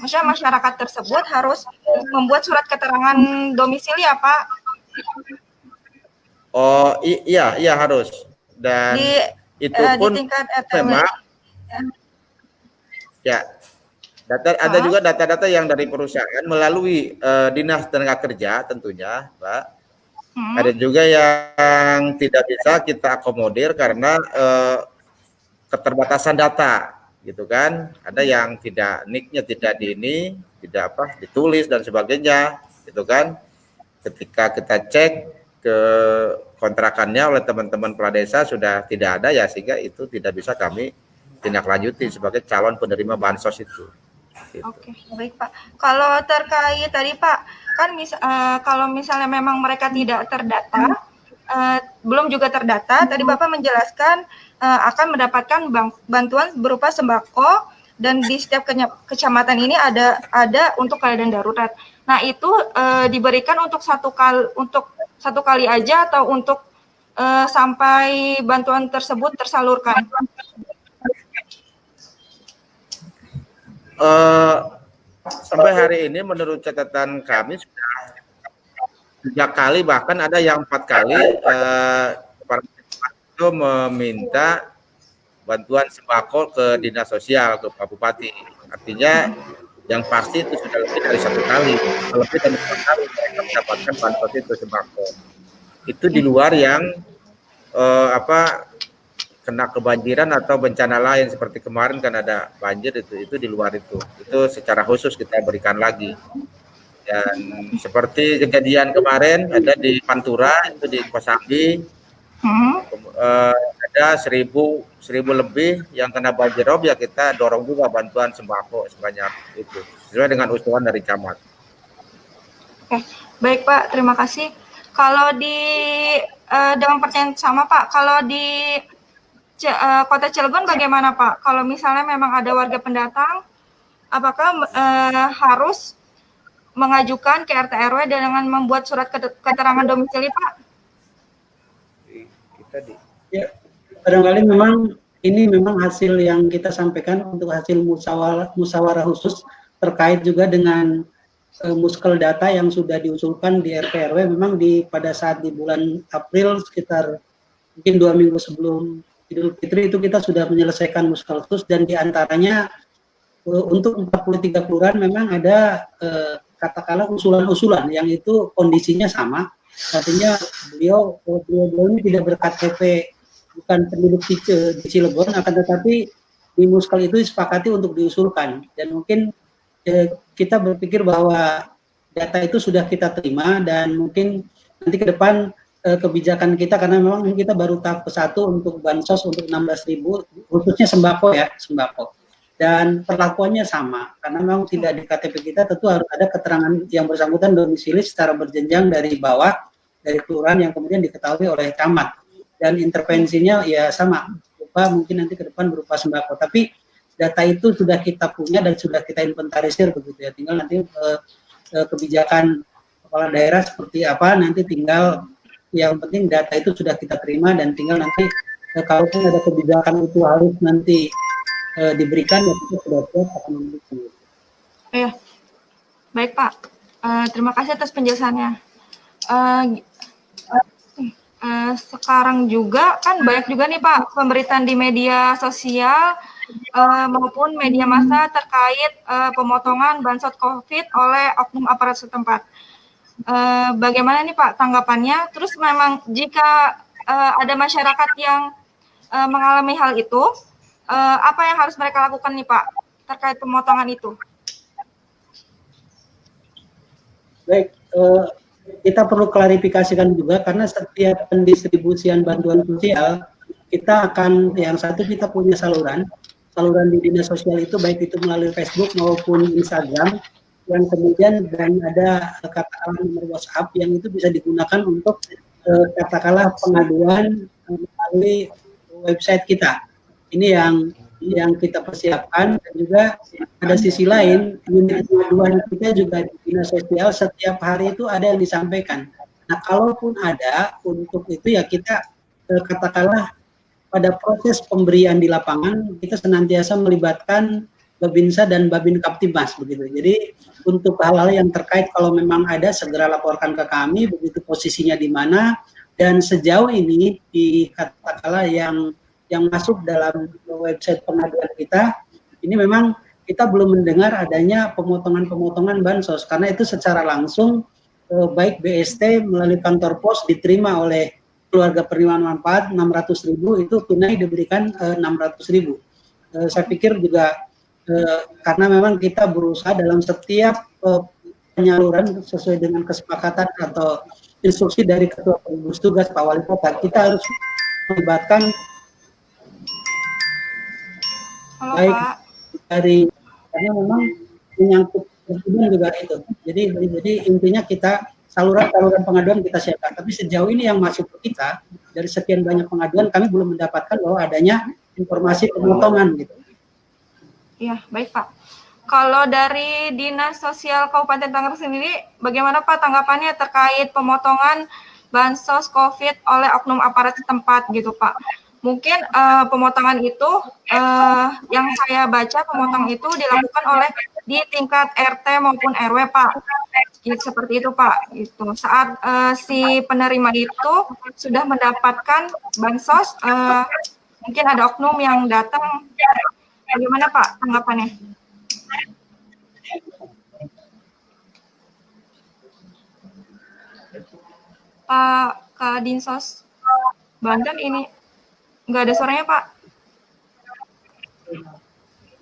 maksudnya masyarakat tersebut harus membuat surat keterangan domisili ya Pak. Oh iya harus. Dan itu pun di tingkat RT. memang ya ada juga data-data yang dari perusahaan melalui Dinas Tenaga Kerja tentunya, Pak. Ada juga yang tidak bisa kita akomodir karena keterbatasan data, gitu kan. Ada yang tidak NIK-nya tidak tidak ditulis dan sebagainya, gitu kan. Ketika kita cek ke kontrakannya oleh teman-teman Pradesa sudah tidak ada, ya sehingga itu tidak bisa kami tindak lanjuti sebagai calon penerima bansos itu. Gitu. Oke, baik Pak. Kalau terkait tadi Pak, kan kalau misalnya memang mereka tidak terdata, belum juga terdata, tadi Bapak menjelaskan akan mendapatkan bantuan berupa sembako, dan di setiap kecamatan ini ada untuk keadaan darurat. Nah itu diberikan untuk satu kali aja atau untuk sampai bantuan tersebut tersalurkan? Sampai hari ini menurut catatan kami sudah 3 kali, bahkan ada yang 4 kali para itu meminta bantuan sembako ke dinas sosial, ke Pak Bupati. Artinya yang pasti itu sudah lebih dari 1 kali, lebih dari 1 kali mereka mendapatkan bantuan itu sembako. Itu di luar yang kena kebanjiran atau bencana lain seperti kemarin kan ada banjir, itu di luar itu secara khusus kita berikan lagi. Dan seperti kejadian kemarin ada di Pantura, itu di Kosambi, ada 1.000 lebih yang kena banjirop, ya kita dorong juga bantuan sembako sebanyak itu sesuai dengan usulan dari camat. Oke, baik Pak, terima kasih. Kalau dengan pertanyaan sama Pak, kalau di Kota Cilegon bagaimana Pak? Kalau misalnya memang ada warga pendatang, apakah harus mengajukan ke RT RW dengan membuat surat keterangan domisili Pak? Ya, barangkali memang ini memang hasil yang kita sampaikan untuk hasil musyawarah khusus terkait juga dengan muskel data yang sudah diusulkan di RT RW. Memang pada saat di bulan April sekitar mungkin 2 minggu sebelum Idul Fitri itu kita sudah menyelesaikan muskel khusus, dan diantaranya untuk 43 kelurahan memang ada katakanlah usulan-usulan yang itu kondisinya sama. Artinya beliau ini tidak ber-KTP, bukan penduduk di Cilegon, akan tetapi di muskel itu disepakati untuk diusulkan. Dan mungkin kita berpikir bahwa data itu sudah kita terima, dan mungkin nanti ke depan kebijakan kita, karena memang kita baru tahap ke-1 untuk bansos untuk 16.000, khususnya sembako ya, sembako. Dan perlakuannya sama, karena memang tidak di KTP kita tentu harus ada keterangan yang bersangkutan domisili secara berjenjang dari bawah, dari kelurahan yang kemudian diketahui oleh camat. Dan intervensinya ya sama, mungkin nanti ke depan berupa sembako. Tapi data itu sudah kita punya dan sudah kita inventarisir begitu ya. Tinggal nanti kebijakan kepala daerah seperti apa, nanti tinggal yang penting data itu sudah kita terima, dan tinggal nanti kalaupun ada kebijakan itu harus nanti diberikan, ya kita sudah siap akan memberikan. Iya, baik Pak. Terima kasih atas penjelasannya. Sekarang juga kan banyak juga nih Pak pemberitaan di media sosial maupun media massa terkait pemotongan bansos COVID oleh oknum aparat setempat. Bagaimana nih Pak tanggapannya? Terus memang jika ada masyarakat yang mengalami hal itu, apa yang harus mereka lakukan nih Pak terkait pemotongan itu? Baik, kita perlu klarifikasikan juga, karena setiap pendistribusian bantuan sosial kita akan, yang satu kita punya saluran saluran di dinas sosial itu, baik itu melalui Facebook maupun Instagram, yang kemudian dan ada katakanlah nomor WhatsApp yang itu bisa digunakan untuk katakanlah pengaduan melalui website kita. Ini yang kita persiapkan, dan juga ada sisi lain unit pengaduan kita juga di dinas sosial setiap hari itu ada yang disampaikan. Nah, kalaupun ada untuk itu ya kita katakanlah pada proses pemberian di lapangan kita senantiasa melibatkan Babinsa dan Babin Kaptibmas begitu. Jadi untuk hal-hal yang terkait kalau memang ada segera laporkan ke kami begitu posisinya di mana, dan sejauh ini di katakanlah yang masuk dalam website pengaduan kita ini memang kita belum mendengar adanya pemotongan bansos, karena itu secara langsung baik BST melalui kantor pos diterima oleh keluarga penerima manfaat 600.000, itu tunai diberikan 600.000. Saya pikir juga karena memang kita berusaha dalam setiap penyaluran sesuai dengan kesepakatan atau instruksi dari Ketua Gugus Tugas Pak Wali Kota, kita harus melibatkan baik dari, karena memang menyangkut presiden juga itu. Jadi intinya kita saluran pengaduan kita siapkan. Tapi sejauh ini yang masuk ke kita dari sekian banyak pengaduan kami belum mendapatkan bahwa adanya informasi pemotongan gitu. Iya, baik Pak. Kalau dari Dinas Sosial Kabupaten Tangerang sendiri, bagaimana Pak tanggapannya terkait pemotongan bansos COVID oleh oknum aparat setempat gitu Pak? Mungkin pemotongan itu yang saya baca pemotongan itu dilakukan oleh di tingkat RT maupun RW Pak. Seperti itu Pak. Itu saat si penerima itu sudah mendapatkan bansos, mungkin ada oknum yang datang. Bagaimana Pak tanggapannya? Pak Kadinsos Banten ini nggak ada suaranya Pak.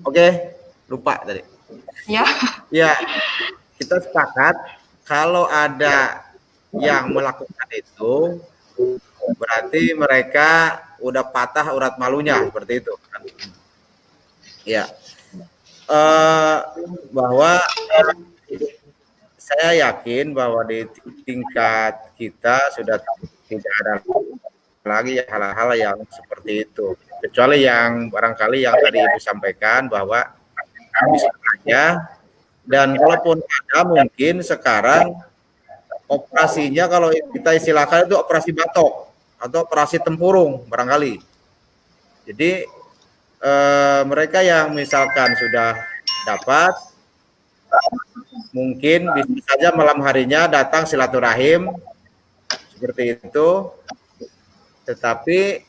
Oke, lupa tadi. Ya. Ya, kita sepakat kalau ada yang melakukan itu berarti mereka udah patah urat malunya seperti itu. Ya, bahwa saya yakin bahwa di tingkat kita sudah tidak ada lagi hal-hal yang seperti itu, kecuali yang barangkali yang tadi Ibu sampaikan bahwa bisa saja, dan kalaupun ada mungkin sekarang operasinya kalau kita istilahkan itu operasi batok atau operasi tempurung barangkali. Jadi mereka yang misalkan sudah dapat mungkin bisa saja malam harinya datang silaturahim seperti itu, tetapi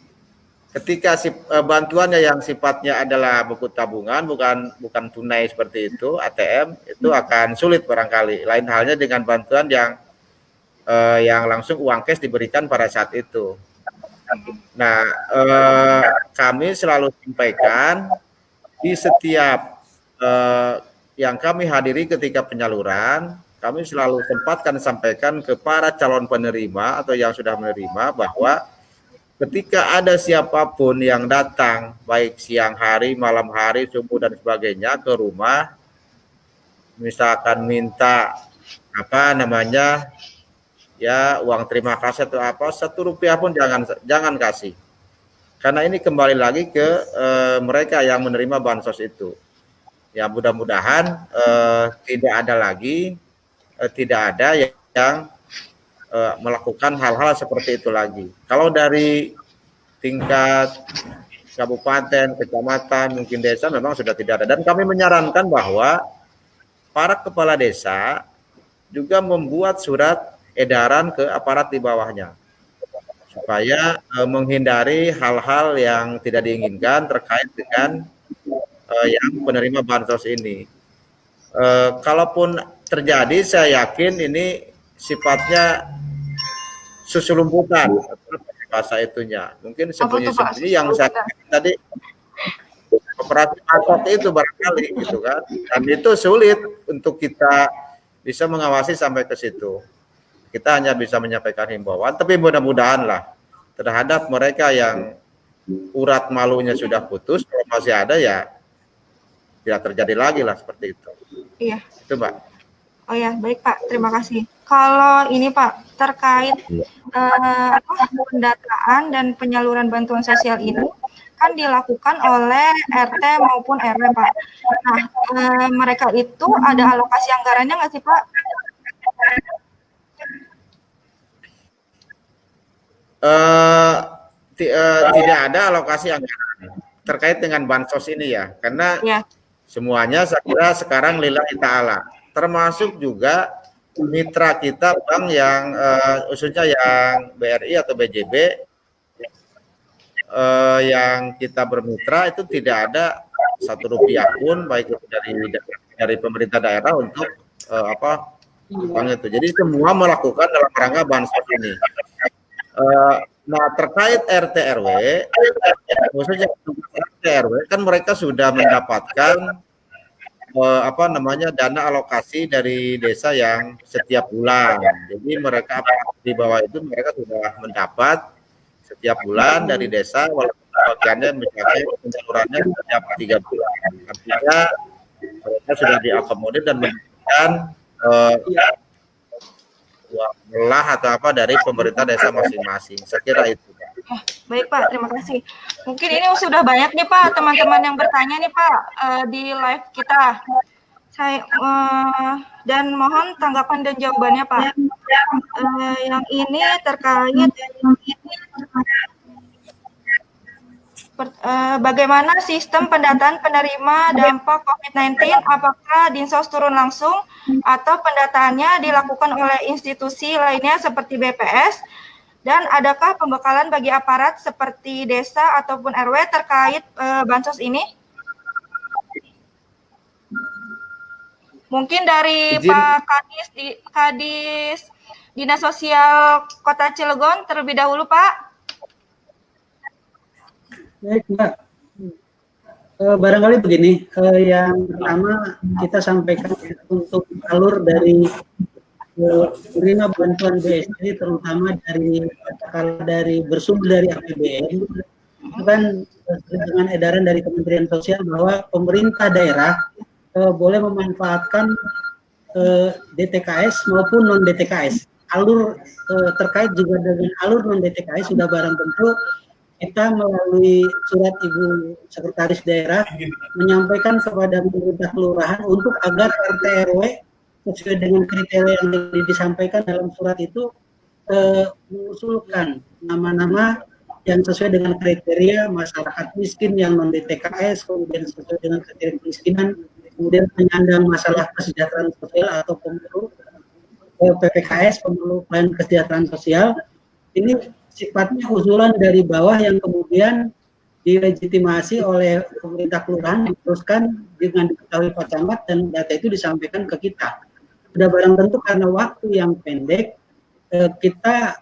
ketika bantuannya yang sifatnya adalah buku tabungan bukan tunai seperti itu ATM, itu akan sulit barangkali. Lain halnya dengan bantuan yang langsung uang cash diberikan pada saat itu. Nah, kami selalu sampaikan di setiap yang kami hadiri ketika penyaluran, kami selalu sempatkan sampaikan ke para calon penerima atau yang sudah menerima bahwa ketika ada siapapun yang datang, baik siang hari, malam hari, subuh dan sebagainya ke rumah, misalkan minta ya uang terima kasih atau apa, Rp1 pun jangan kasih, karena ini kembali lagi ke mereka yang menerima bansos itu. Ya mudah-mudahan tidak ada yang melakukan hal-hal seperti itu lagi. Kalau dari tingkat kabupaten, kecamatan, mungkin desa memang sudah tidak ada, dan kami menyarankan bahwa para kepala desa juga membuat surat edaran ke aparat di bawahnya supaya menghindari hal-hal yang tidak diinginkan terkait dengan yang penerima bansos ini. Kalaupun terjadi, saya yakin ini sifatnya susulumputan bahasa itunya. Mungkin sembunyi-sembunyi yang saya tadi operasi patok itu barangkali gitu kan. Dan itu sulit untuk kita bisa mengawasi sampai ke situ. Kita hanya bisa menyampaikan himbauan, tapi mudah-mudahan lah terhadap mereka yang urat malunya sudah putus, kalau masih ada ya tidak terjadi lagi lah seperti itu. Iya. Itu Mbak. Oh ya, baik Pak, terima kasih. Kalau ini Pak, terkait pendataan dan penyaluran bantuan sosial ini kan dilakukan oleh RT maupun RW Pak. Nah, mereka itu ada alokasi anggarannya nggak sih Pak? Tidak ada alokasi anggaran terkait dengan bansos ini ya, karena semuanya saya kira sekarang lillahi ta'ala, termasuk juga mitra kita bank yang khususnya yang BRI atau BJB yang kita bermitra itu tidak ada Rp1 pun baik itu dari pemerintah daerah untuk bank itu. Jadi semua melakukan dalam rangka bansos ini. Nah terkait RT RW, khususnya RT RW kan mereka sudah mendapatkan dana alokasi dari desa yang setiap bulan. Jadi mereka di bawah itu mereka sudah mendapat setiap bulan dari desa, walaupun bagiannya misalnya penyalurannya setiap 3 bulan. Artinya mereka sudah diakomodir dan mendapatkan belah atau apa dari pemerintah desa masing-masing. Saya kira itu. Baik Pak, terima kasih. Mungkin ini sudah banyak nih Pak teman-teman yang bertanya nih Pak di live kita. Saya dan mohon tanggapan dan jawabannya Pak. Yang ini terkait bagaimana sistem pendataan penerima dampak COVID-19, apakah Dinsos turun langsung atau pendataannya dilakukan oleh institusi lainnya seperti BPS, dan adakah pembekalan bagi aparat seperti desa ataupun RW terkait bansos ini? Mungkin dari Pak Kadis Dinas Sosial Kota Cilegon terlebih dahulu Pak. Baik Mbak, barangkali begini, yang pertama kita sampaikan untuk alur dari menerima bantuan BST terutama dari bersumber dari APBN, itu kan dengan edaran dari Kementerian Sosial bahwa pemerintah daerah boleh memanfaatkan DTKS maupun non DTKS. Alur terkait juga dengan alur non DTKS sudah barang tentu kita melalui surat Ibu Sekretaris Daerah menyampaikan kepada pemerintah kelurahan untuk agar RT RW sesuai dengan kriteria yang disampaikan dalam surat itu mengusulkan nama-nama yang sesuai dengan kriteria masyarakat miskin yang non DTKS, kemudian sesuai dengan kriteria kemiskinan, kemudian penyandang masalah kesejahteraan sosial atau pemerlu PPKS, pemerlu pelayanan kesejahteraan sosial. Ini sifatnya usulan dari bawah yang kemudian dilegitimasi oleh pemerintah kelurahan, diteruskan dengan diketahui Pak Camat dan data itu disampaikan ke kita. Sudah barang tentu karena waktu yang pendek, kita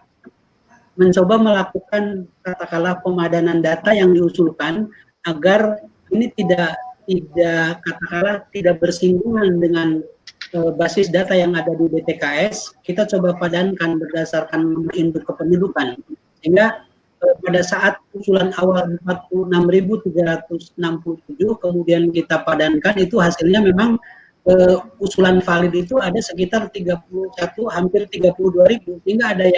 mencoba melakukan katakanlah pemadanan data yang diusulkan agar ini tidak bersinggungan dengan basis data yang ada di DTKS. Kita coba padankan berdasarkan induk kependudukan, sehingga pada saat usulan awal 46.367 kemudian kita padankan, itu hasilnya memang usulan valid itu ada sekitar 31, hampir 32.000, sehingga ada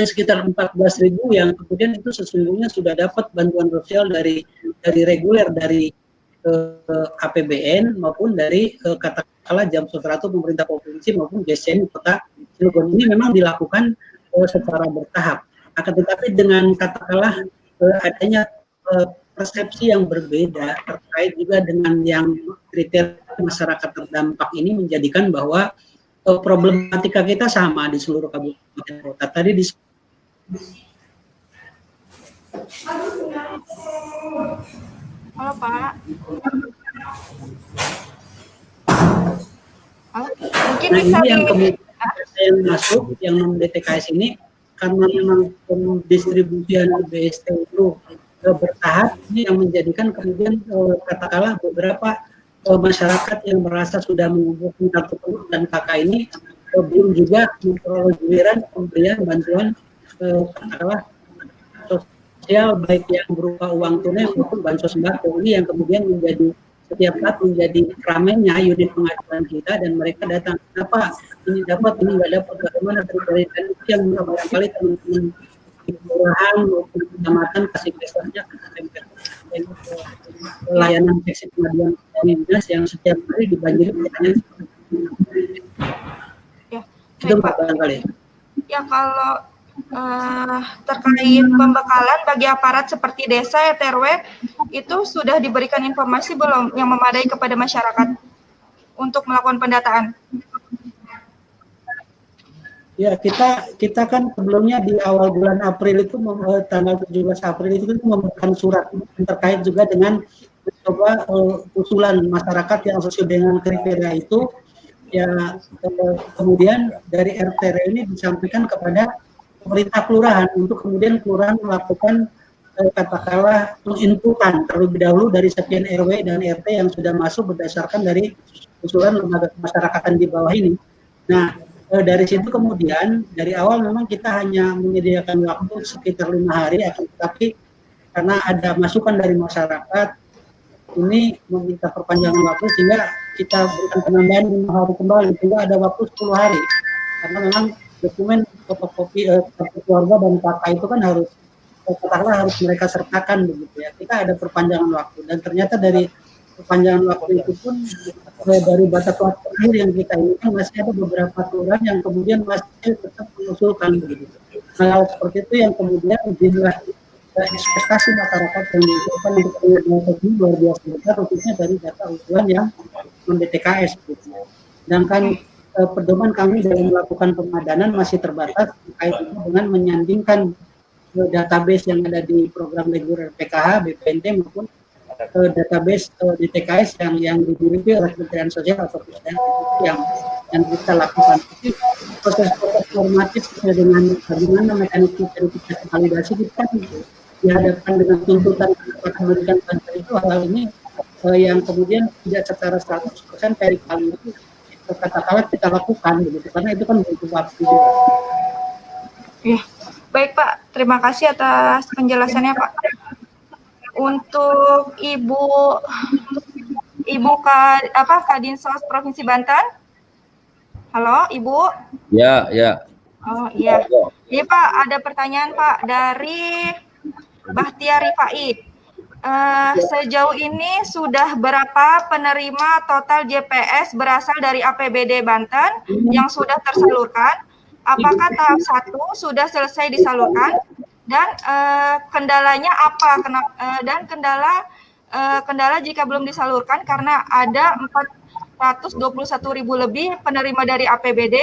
sekitar 14.000 yang kemudian itu sesungguhnya sudah dapat bantuan sosial dari reguler dari APBN maupun dari katakanlah jam sosial pemerintah provinsi maupun JSN Kota Cilegon. Ini memang dilakukan secara bertahap. Akan tetapi dengan katakanlah adanya persepsi yang berbeda terkait juga dengan yang kriteria masyarakat terdampak ini, menjadikan bahwa problematika kita sama di seluruh kabupaten kota. Tadi di Halo Pak. Mungkin bisa ini yang kemudian yang masuk yang non DTKS ini karena memang pendistribusian BST itu bertahap, ini yang menjadikan kemudian katakanlah beberapa masyarakat yang merasa sudah mengumpulkan kartu penduduk dan KK ini belum juga memperoleh giliran pemberian bantuan katakanlah sosial baik yang berupa uang tunai maupun bansos sembako. Ini yang kemudian menjadi setiap saat menjadi ramainya unit pengaduan kita dan mereka datang, kenapa ini dapat, ini nggak dapat, bagaimana dari dan itu yang barangkali teman-teman di kelurahan maupun kecamatan kasih besarnya layanan seksi pengaduan dinas yang setiap hari dibanjiri pertanyaan Ya, itu baik, Pak. barangkali. Ya, kalau terkait pembekalan bagi aparat seperti desa, RT/RW itu sudah diberikan informasi belum yang memadai kepada masyarakat untuk melakukan pendataan? Ya, kita kan sebelumnya di awal bulan April itu tanggal 17 April itu memberikan surat terkait juga dengan mencoba usulan masyarakat yang sesuai dengan kriteria itu ya, kemudian dari RT ini disampaikan kepada pemerintah kelurahan untuk kemudian kelurahan melakukan katakanlah penginputan terlebih dahulu dari sekian RW dan RT yang sudah masuk berdasarkan dari usulan lembaga kemasyarakatan di bawah ini. Nah, dari situ kemudian dari awal memang kita hanya menyediakan waktu sekitar 5 hari, tetapi karena ada masukan dari masyarakat ini meminta perpanjangan waktu sehingga kita berikan penambahan 5 hari kembali sehingga ada waktu 10 hari karena memang dokumen fotokopi kartu keluarga dan kakak itu kan harus katakanlah harus mereka sertakan begitu ya. Kita ada perpanjangan waktu dan ternyata dari perpanjangan waktu itu pun dari batas waktu akhir yang kita ini kan masih ada beberapa kelurahan yang kemudian masih tetap mengusulkan begitu. Hal seperti itu yang kemudian jumlah ekspektasi masyarakat yang diusulkan untuk penyedia ini luar biasa besar, khususnya dari data usulan yang non-DTKS. Gitu. Sedangkan pedoman kami dalam melakukan pemadanan masih terbatas terkait dengan menyandingkan database yang ada di program reguler PKH, BPNT maupun database DTKS yang dimiliki oleh Kementerian Sosial atau yang kita lakukan. Jadi proses-proses normatif dengan bagaimana mekanisme verifikasi validasi kita dihadapkan dengan tuntutan memberikan bantuan itu hal ini yang kemudian tidak secara 100% verifal itu katakanlah kita lakukan begitu karena itu kan butuh waktu juga. Ya, baik Pak, terima kasih atas penjelasannya Pak. Untuk Ibu Kadinsos Provinsi Banten. Halo, Ibu. Ya, ya. Oh iya. Iya Pak, ada pertanyaan Pak dari Bahtiar Rifaid. Sejauh ini sudah berapa penerima total JPS berasal dari APBD Banten yang sudah tersalurkan? Apakah tahap 1 sudah selesai disalurkan? Dan kendalanya apa? Dan kendala jika belum disalurkan karena ada 421.000 lebih penerima dari APBD.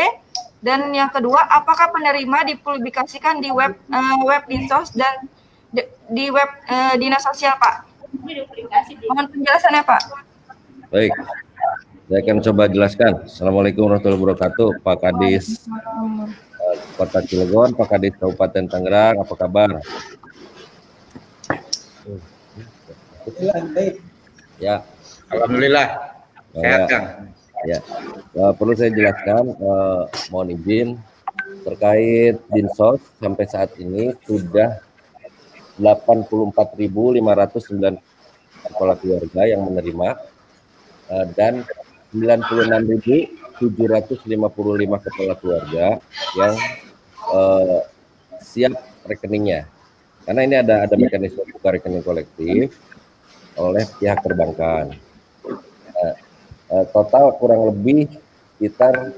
Dan yang kedua, apakah penerima dipublikasikan di web Dinsos dan di web Dinas Sosial, Pak? Mohon penjelasannya, Pak. Baik, saya akan coba jelaskan. Assalamualaikum warahmatullahi wabarakatuh, Pak Kadis Kota Cilegon, Pak Kadis Kabupaten Tangerang, apa kabar? Ya, Alhamdulillah, sehat Kang. Ya, perlu saya jelaskan, mohon izin terkait Dinsos sampai saat ini sudah 84.509 kepala keluarga yang menerima dan 96.755 kepala keluarga yang siap rekeningnya. Karena ini ada mekanisme buka rekening kolektif oleh pihak perbankan. Total kurang lebih sekitar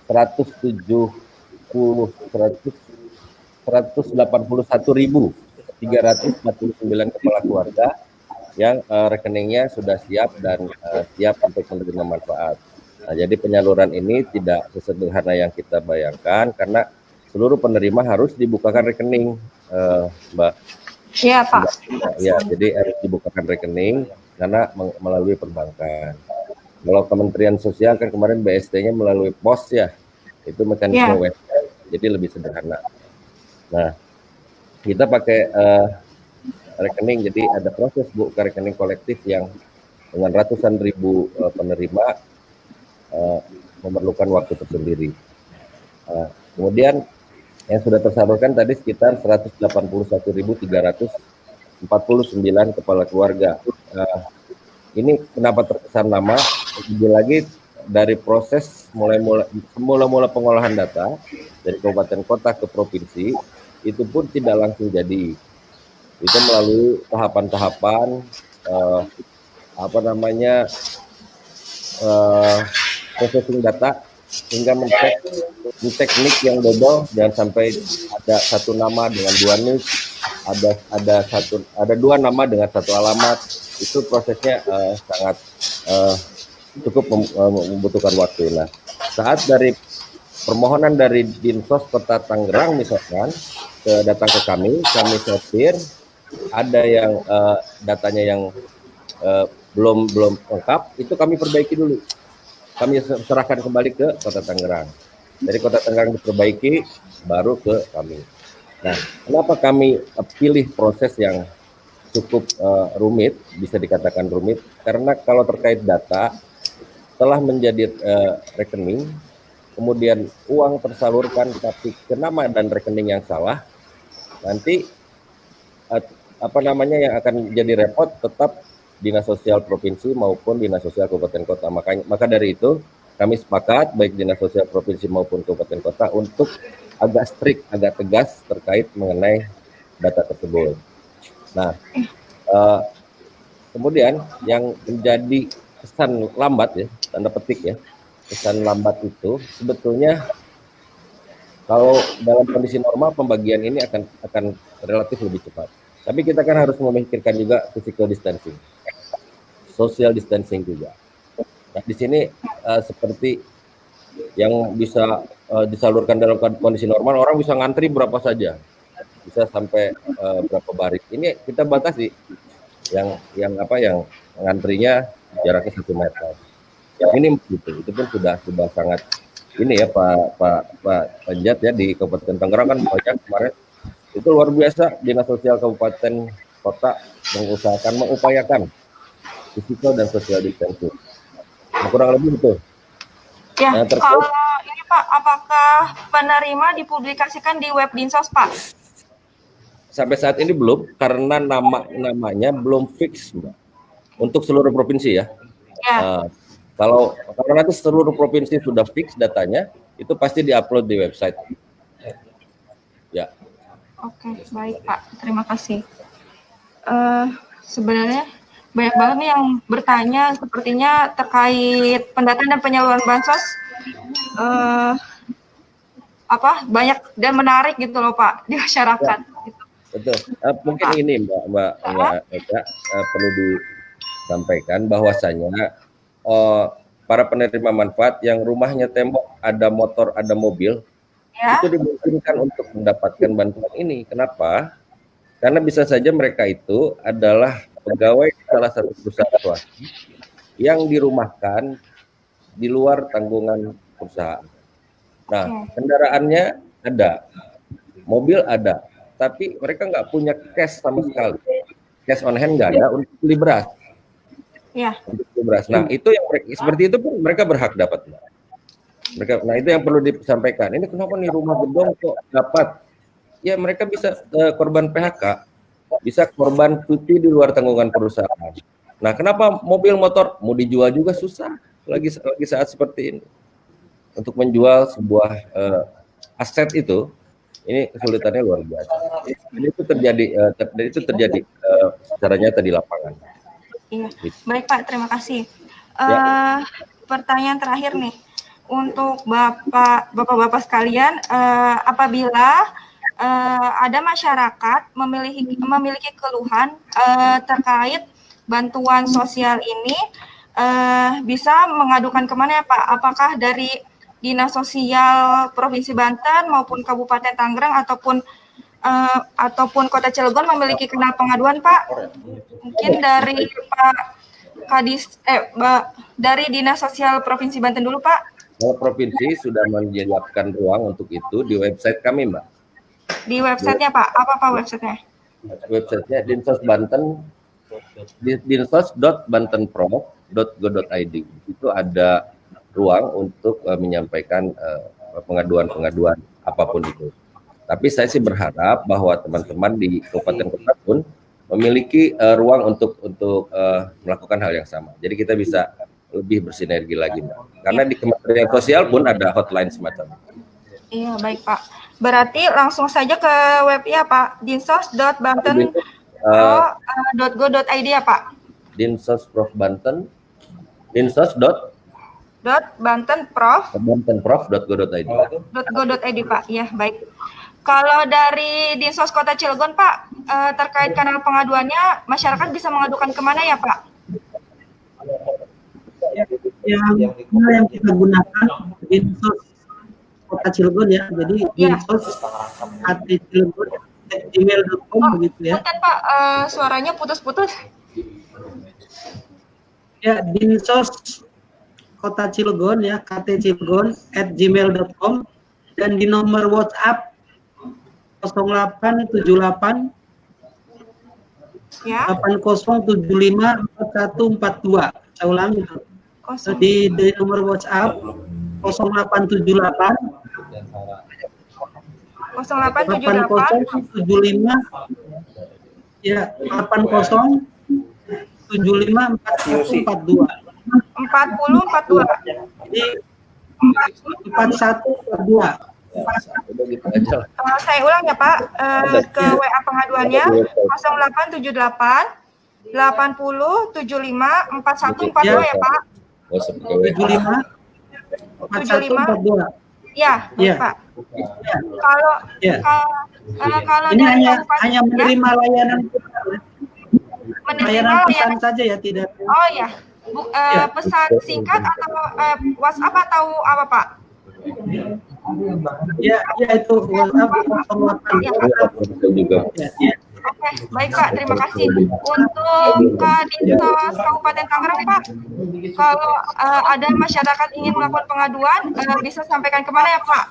181.349 kepala keluarga yang rekeningnya sudah siap dan siap untuk menerima manfaat. Nah, jadi penyaluran ini tidak sesederhana yang kita bayangkan karena seluruh penerima harus dibukakan rekening, Mbak. Iya, Pak. Ya, jadi harus dibukakan rekening karena melalui perbankan. Kalau Kementerian Sosial kan kemarin BST-nya melalui pos ya, itu mekanisme website, jadi lebih sederhana. Nah, kita pakai rekening, jadi ada proses buka rekening kolektif yang dengan ratusan ribu penerima memerlukan waktu tersendiri. Kemudian yang sudah tersalurkan tadi sekitar 181.349 kepala keluarga. ini kenapa terkesan lama? Lagi dari proses mula-mula pengolahan data dari kabupaten kota ke provinsi itu pun tidak langsung jadi. Itu melalui tahapan-tahapan processing data hingga mencek teknik yang double, jangan sampai ada satu nama dengan dua NIK, ada dua nama dengan satu alamat. Itu prosesnya sangat cukup membutuhkan waktu. Nah, saat dari permohonan dari Dinsos Kota Tangerang misalkan datang ke kami sortir, ada yang datanya yang belum lengkap, itu kami perbaiki dulu. Kami serahkan kembali ke Kota Tangerang. Dari Kota Tangerang diperbaiki, baru ke kami. Nah, kenapa kami pilih proses yang cukup rumit, bisa dikatakan rumit, karena kalau terkait data, telah menjadi rekening, kemudian uang tersalurkan tapi ke nama dan rekening yang salah, nanti yang akan jadi repot tetap Dinas Sosial Provinsi maupun Dinas Sosial Kabupaten Kota. Maka dari itu kami sepakat baik Dinas Sosial Provinsi maupun Kabupaten Kota untuk agak strict, agak tegas terkait mengenai data tersebut. Nah, kemudian yang menjadi kesan lambat ya, tanda petik ya, kesan lambat itu sebetulnya kalau dalam kondisi normal pembagian ini akan relatif lebih cepat. Tapi kita kan harus memikirkan juga physical distancing, social distancing juga. Nah, di sini seperti yang bisa disalurkan dalam kondisi normal, orang bisa ngantri berapa saja, bisa sampai berapa baris. Ini kita batasi yang ngantrinya jaraknya 1 meter. Ini itu pun sudah sangat ini ya Pak Panjat ya, di Kabupaten Tangerang kan banyak kemarin. Itu luar biasa Dinas Sosial Kabupaten Kota mengupayakan physical dan social distancing. Kurang lebih itu. Ya, nah, kalau ini Pak, apakah penerima dipublikasikan di web Dinsos Pak? Sampai saat ini belum, karena namanya belum fix Mbak. Untuk seluruh provinsi ya. Ya. Kalau nanti seluruh provinsi sudah fix datanya, itu pasti diupload di website. Ya. Oke, baik Pak, terima kasih. Sebenarnya banyak banget nih yang bertanya, sepertinya terkait pendataan dan penyaluran bansos, banyak dan menarik gitu loh Pak di masyarakat. Ya. Gitu. Betul. Mungkin Pak, ini Mbak Eka, perlu disampaikan bahwasanya para penerima manfaat yang rumahnya tembok ada motor, ada mobil, ya, itu dimungkinkan untuk mendapatkan bantuan ini. Kenapa? Karena bisa saja mereka itu adalah pegawai salah satu perusahaan swasta yang dirumahkan di luar tanggungan perusahaan. Nah, kendaraannya ada, mobil ada, tapi mereka nggak punya cash sama sekali. Cash on hand nggak ada untuk beli beras. Ya. Untuk beli beras. Nah, itu yang seperti itu pun mereka berhak dapat. Nah, itu yang perlu disampaikan. Ini kenapa nih rumah gedong kok dapat? Ya, mereka bisa korban PHK, bisa korban cuti di luar tanggungan perusahaan. Nah, kenapa mobil motor mau dijual juga susah lagi saat seperti ini? Untuk menjual sebuah aset itu, ini kesulitannya luar biasa. Ini itu terjadi secara nyata di lapangan. Iya, baik Pak, terima kasih. Pertanyaan terakhir nih. Untuk bapak-bapak sekalian, apabila ada masyarakat memiliki keluhan terkait bantuan sosial ini, bisa mengadukan kemana ya Pak? Apakah dari Dinas Sosial Provinsi Banten maupun Kabupaten Tangerang ataupun Kota Cilegon memiliki kanal pengaduan Pak? Mungkin dari Pak Kadis, dari Dinas Sosial Provinsi Banten dulu Pak. Provinsi sudah menyiapkan ruang untuk itu di website kami, Mbak. Di websitenya Pak, apa Pak websitenya? Websitenya Dinsos Banten, dinsos.bantenprov.go.id. Itu ada ruang untuk menyampaikan pengaduan apapun itu. Tapi saya sih berharap bahwa teman-teman di Kabupaten Kota pun memiliki ruang untuk melakukan hal yang sama. Jadi kita bisa lebih bersinergi lagi, Mbak. Karena di Kementerian Sosial pun ada hotline semacam itu. Iya, baik Pak. Berarti langsung saja ke web ya Pak, dinsos.bantenpro.go.id ya Pak. Dinsos.Banten, bantenprof.go.id. .go.id Pak, ya baik. Kalau dari Dinsos Kota Cilegon Pak, terkait kanal pengaduannya, masyarakat bisa mengadukan kemana ya Pak? Yang kita gunakan Dinsos Kota Cilegon ya, jadi dinsos@cilegon@gmail.com begitu ya. Punten Pak, suaranya putus-putus. Ya, Dinsos Kota Cilegon ya, ktcilegon@gmail.com, dan di nomor WhatsApp 0878 Ya. 80754142. Saya ulangi itu. Di nomor WhatsApp 0878 8075 ya 80754142. 4042. Jadi 4142. Saya ulang ya Pak, ke WA pengaduannya 0878 8075 4142 ya Pak. 75 4142. Ya, Ya. Pak. Ya. Kalau Ini dari hanya menerima layanan menerima pesan saja ya, tidak. Oh ya, pesan singkat atau WhatsApp atau apa Pak? Ya itu WhatsApp 08. Ya. Oke, baik Pak, terima kasih. Untuk Kadinsos Kabupaten Tangerang Pak, kalau ada masyarakat ingin melakukan pengaduan, bisa sampaikan kemana ya Pak?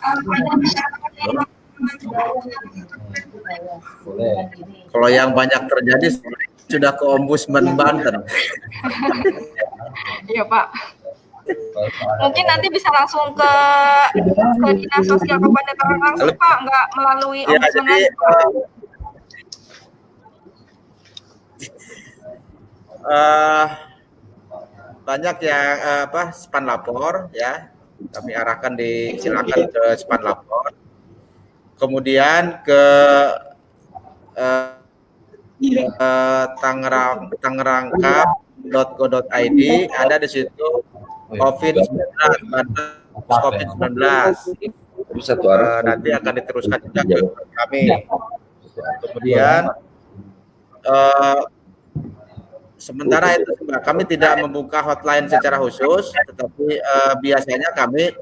Kalau yang banyak terjadi sudah ke Ombudsman Banten. Iya Pak. Mungkin nanti bisa langsung ke Dinas Sosial Kabupaten Tangerang langsung Pak, nggak melalui Ya, Ombudsman jadi lagi. banyak yang span lapor ya, kami arahkan silakan ke span lapor, kemudian ke tangerangkap.go.id, ada di situ COVID-19, nanti akan diteruskan juga ke kami. Kemudian sementara itu kami tidak membuka hotline secara khusus, tetapi biasanya kami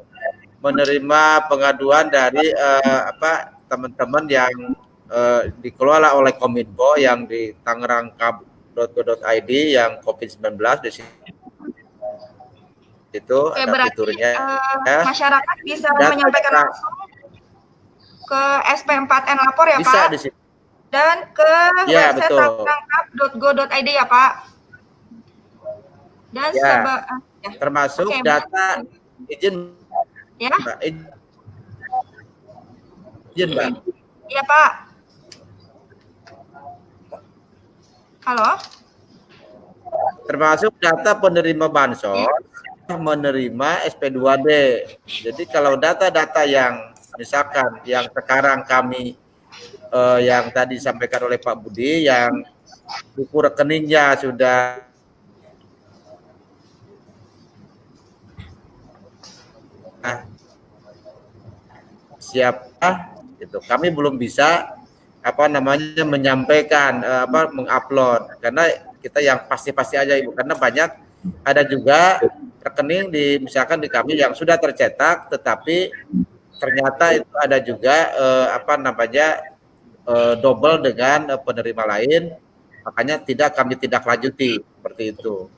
menerima pengaduan dari teman-teman yang dikelola oleh Kominfo yang di tangerangkap.go.id yang COVID-19 di situ. Itu Oke, ada berarti fiturnya. Ya. Masyarakat bisa Data menyampaikan langsung ke SP4N lapor ya bisa Pak? di situ. Dan ke Ya, website betul. tangerangkap.go.id ya Pak? Dan Ya. Termasuk Oke, data izin ya? Mbak. Izin Mbak. Iya Pak. Halo? Termasuk data penerima bansos menerima SP2D. Jadi kalau data-data yang misalkan yang sekarang kami yang tadi disampaikan oleh Pak Budi, yang buku rekeningnya sudah siapa itu, kami belum bisa menyampaikan mengupload, karena kita yang pasti-pasti aja Ibu, karena banyak ada juga rekening misalkan di kami yang sudah tercetak tetapi ternyata itu ada juga double dengan penerima lain, makanya kami tidak lanjuti seperti itu.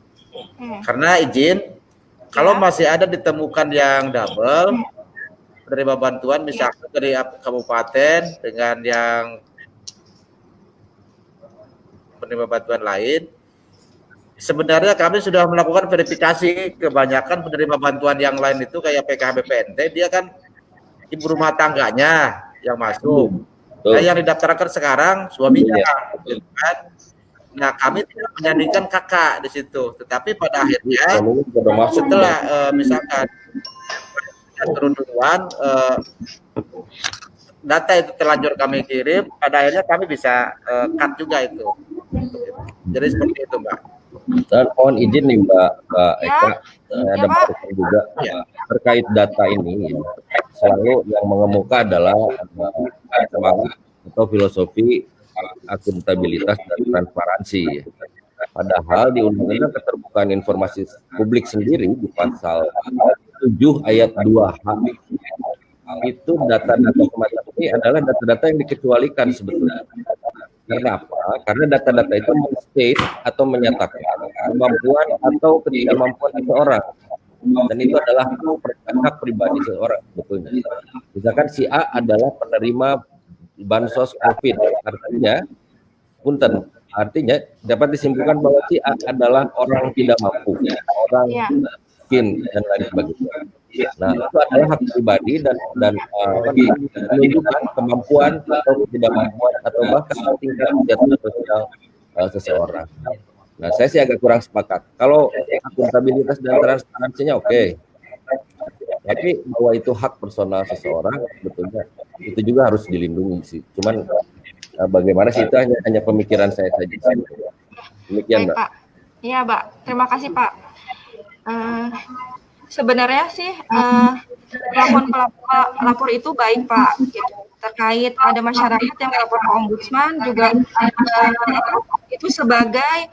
Karena izin kalau masih ada ditemukan yang double penerima bantuan misalkan dari kabupaten dengan yang penerima bantuan lain, sebenarnya kami sudah melakukan verifikasi. Kebanyakan penerima bantuan yang lain itu kayak PKH BPNT, dia kan ibu rumah tangganya yang masuk. Nah, yang didaftarkan sekarang suaminya, gitu kan. Nah, kami tidak menjadikan kakak di situ, tetapi pada akhirnya setelah misalkan turun duluan, data itu terlanjur kami kirim, pada akhirnya kami bisa cut juga itu. Jadi seperti itu, Mbak. Dan mohon izin nih Mbak Eka, ada Pak. masukan juga terkait data ini. Selalu yang mengemuka adalah semangat atau filosofi akuntabilitas dan transparansi. Padahal di Undang-Undang Keterbukaan Informasi Publik sendiri di pasal 7 ayat 2H itu data-data semacam ini adalah data-data yang dikecualikan sebetulnya. Karena apa? Karena data-data itu men-state atau menyatakan kemampuan atau ketidakmampuan seseorang. Dan itu adalah hak pribadi seseorang sebetulnya. Misalkan si A adalah penerima bansos COVID, artinya dapat disimpulkan bahwa si A adalah orang tidak mampu, orang miskin dan lain sebagainya. Nah, itu adalah hak pribadi dan menunjukkan kemampuan atau ketidakmampuan atau bahkan tingkat kesejahteraan sosial seseorang. Nah, saya sih agak kurang sepakat. Kalau akuntabilitas dan transparansinya oke. Tapi bahwa itu hak personal seseorang, sebetulnya itu juga harus dilindungi sih. Cuman bagaimana sih itu hanya pemikiran saya saja. Demikian, Mbak. Pak. Iya, Mbak. Terima kasih, Pak. Sebenarnya sih pelapor itu baik, Pak. Gitu. Terkait ada masyarakat yang melapor ke Ombudsman juga itu sebagai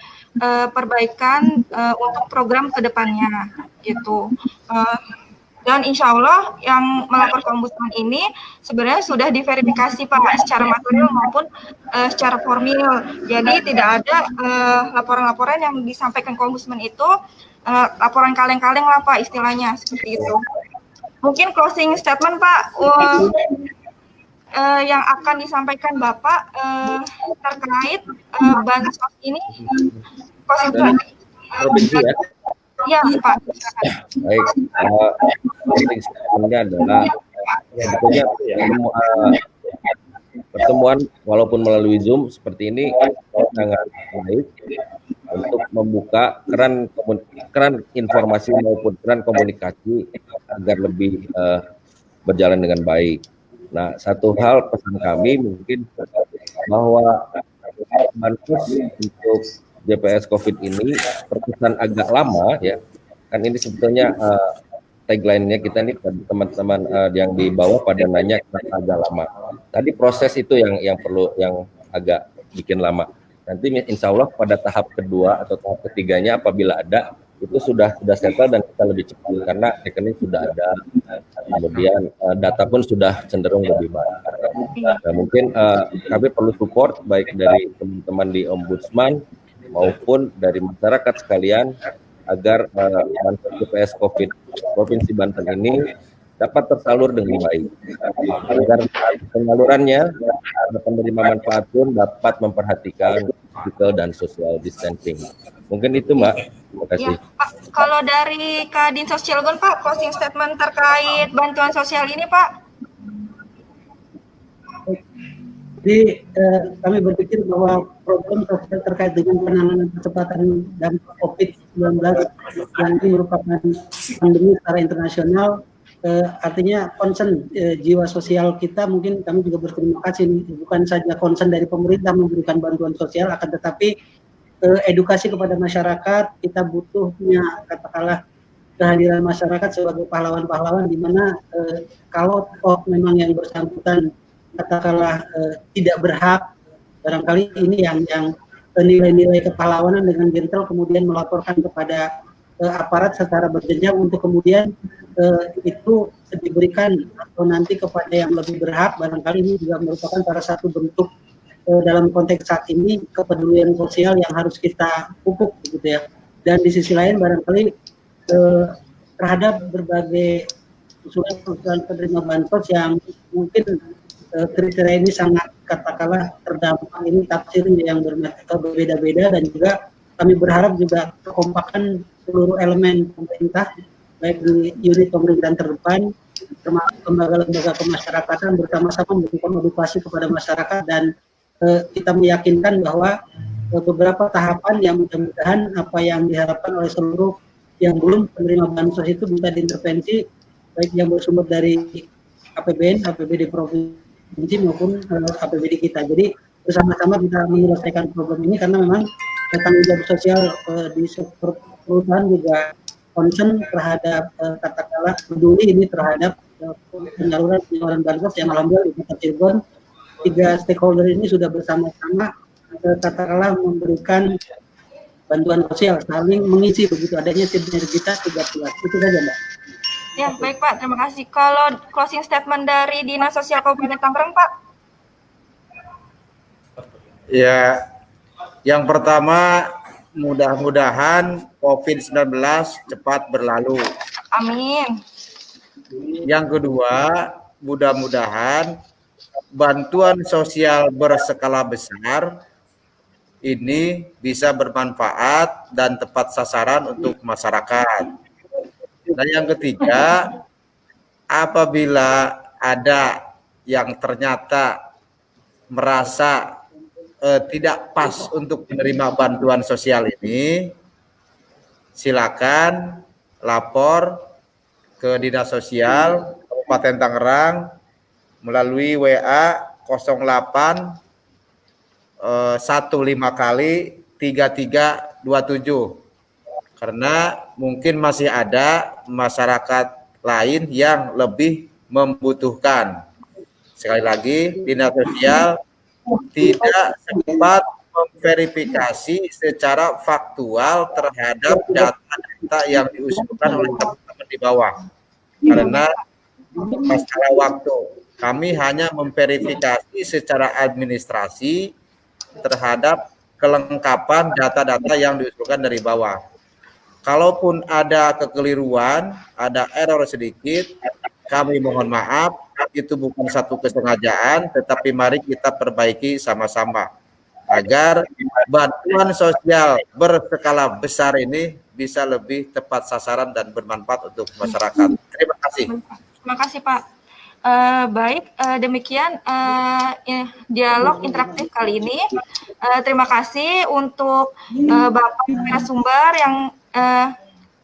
perbaikan untuk program kedepannya, gitu. Dan insya Allah yang melapor ke Ombudsman ini sebenarnya sudah diverifikasi Pak secara material maupun secara formil. Jadi tidak ada laporan-laporan yang disampaikan ke Ombudsman itu laporan kaleng-kaleng lah Pak istilahnya seperti itu. Mungkin closing statement Pak yang akan disampaikan Bapak terkait bansos ini. Ya Pak. Baik, closing statement-nya adalah sebetulnya pertemuan walaupun melalui Zoom seperti ini sangat baik untuk membuka keran informasi maupun keran komunikasi agar lebih berjalan dengan baik. Nah, satu hal pesan kami mungkin bahwa bansos untuk JPS COVID ini terkesan agak lama ya. Kan ini sebetulnya tagline-nya kita nih teman-teman yang di bawah pada nanya kenapa agak lama. Tadi proses itu yang perlu yang agak bikin lama. Nanti insya Allah pada tahap kedua atau tahap ketiganya apabila ada itu sudah settle dan kita lebih cepat karena rekening sudah ada, kemudian data pun sudah cenderung lebih baik. Nah, mungkin kami perlu support baik dari teman-teman di Ombudsman maupun dari masyarakat sekalian agar bansos JPS COVID Provinsi Banten ini dapat tersalur dengan baik agar penyalurannya penerima manfaat pun dapat memperhatikan physical dan social distancing. Mungkin itu Mbak. Terima kasih. Ya, Pak, kalau dari Kadinsos Cilegon Pak, closing statement terkait bantuan sosial ini Pak. Jadi kami berpikir bahwa problem sosial terkait dengan penanganan kecepatan dampak COVID-19 yang ini merupakan pandemi secara internasional, artinya concern jiwa sosial kita, mungkin kami juga berterima kasih bukan saja concern dari pemerintah memberikan bantuan sosial, akan tetapi edukasi kepada masyarakat. Kita butuhnya katakanlah kehadiran masyarakat sebagai pahlawan-pahlawan, di mana kalau memang yang bersangkutan katakanlah tidak berhak, barangkali ini yang nilai-nilai kepahlawanan dengan gentle kemudian melaporkan kepada aparat secara berjenjang untuk kemudian itu diberikan atau nanti kepada yang lebih berhak. Barangkali ini juga merupakan salah satu bentuk dalam konteks saat ini kepedulian sosial yang harus kita pupuk gitu ya. Dan di sisi lain barangkali terhadap berbagai usulan penerima bansos yang mungkin kriteria ini sangat katakanlah terdampak, ini tafsirnya yang berbeda-beda, dan juga kami berharap juga kekompakan seluruh elemen pemerintah baik di unit pemerintahan terdepan termasuk lembaga-lembaga kemasyarakatan bersama-sama memberikan edukasi kepada masyarakat, dan kita meyakinkan bahwa beberapa tahapan yang mudah-mudahan apa yang diharapkan oleh seluruh yang belum menerima bansos itu bisa diintervensi, baik yang bersumber dari APBN, APBD provinsi maupun APBD kita. Jadi bersama-sama kita menyelesaikan problem ini karena memang tanggung jawab sosial di sektor perusahaan juga concern terhadap katakanlah peduli ini terhadap penyaluran bansos yang alhamdulillah di Kota Cirebon 3 stakeholder ini sudah bersama-sama katakanlah memberikan bantuan sosial, saling mengisi begitu adanya sinergitas 3 pilar. Itu saja, Mbak. Ya, baik Pak, terima kasih. Kalau closing statement dari Dinas Sosial Kabupaten Tangerang, Pak? Ya, yang pertama mudah-mudahan COVID-19 cepat berlalu. Amin. Yang kedua, mudah-mudahan bantuan sosial berskala besar ini bisa bermanfaat dan tepat sasaran untuk masyarakat. Dan yang ketiga, apabila ada yang ternyata merasa tidak pas untuk menerima bantuan sosial ini, silakan lapor ke Dinas Sosial Kabupaten Tangerang melalui WA 08 15 kali 3327. Karena mungkin masih ada masyarakat lain yang lebih membutuhkan. Sekali lagi, Dinas Sosial tidak sempat memverifikasi secara faktual terhadap data-data yang diusulkan oleh teman-teman di bawah. Karena masalah waktu, kami hanya memverifikasi secara administrasi terhadap kelengkapan data-data yang diusulkan dari bawah. Kalaupun ada kekeliruan, ada error sedikit, kami mohon maaf, itu bukan satu kesengajaan, tetapi mari kita perbaiki sama-sama agar bantuan sosial berskala besar ini bisa lebih tepat sasaran dan bermanfaat untuk masyarakat. Terima kasih. Terima kasih Pak. Baik, demikian dialog interaktif kali ini. Terima kasih untuk Bapak narasumber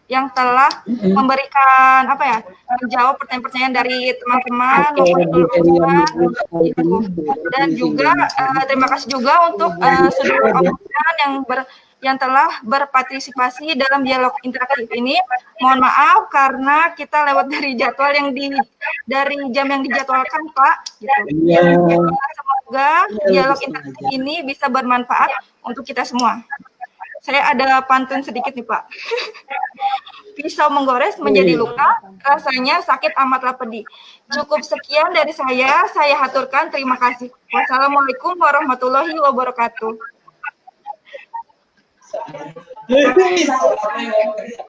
yang telah memberikan menjawab pertanyaan-pertanyaan dari teman-teman dan juga terima kasih juga untuk seluruh ombudsman yang telah berpartisipasi dalam dialog interaktif ini. Mohon maaf karena kita lewat dari jadwal dari jam yang dijadwalkan, Pak. Gitu. Semoga dialog interaktif ini bisa bermanfaat untuk kita semua. Saya ada pantun sedikit nih, Pak. Pisau menggores menjadi luka, rasanya sakit amatlah pedih. Cukup sekian dari saya haturkan terima kasih. Wassalamualaikum warahmatullahi wabarakatuh.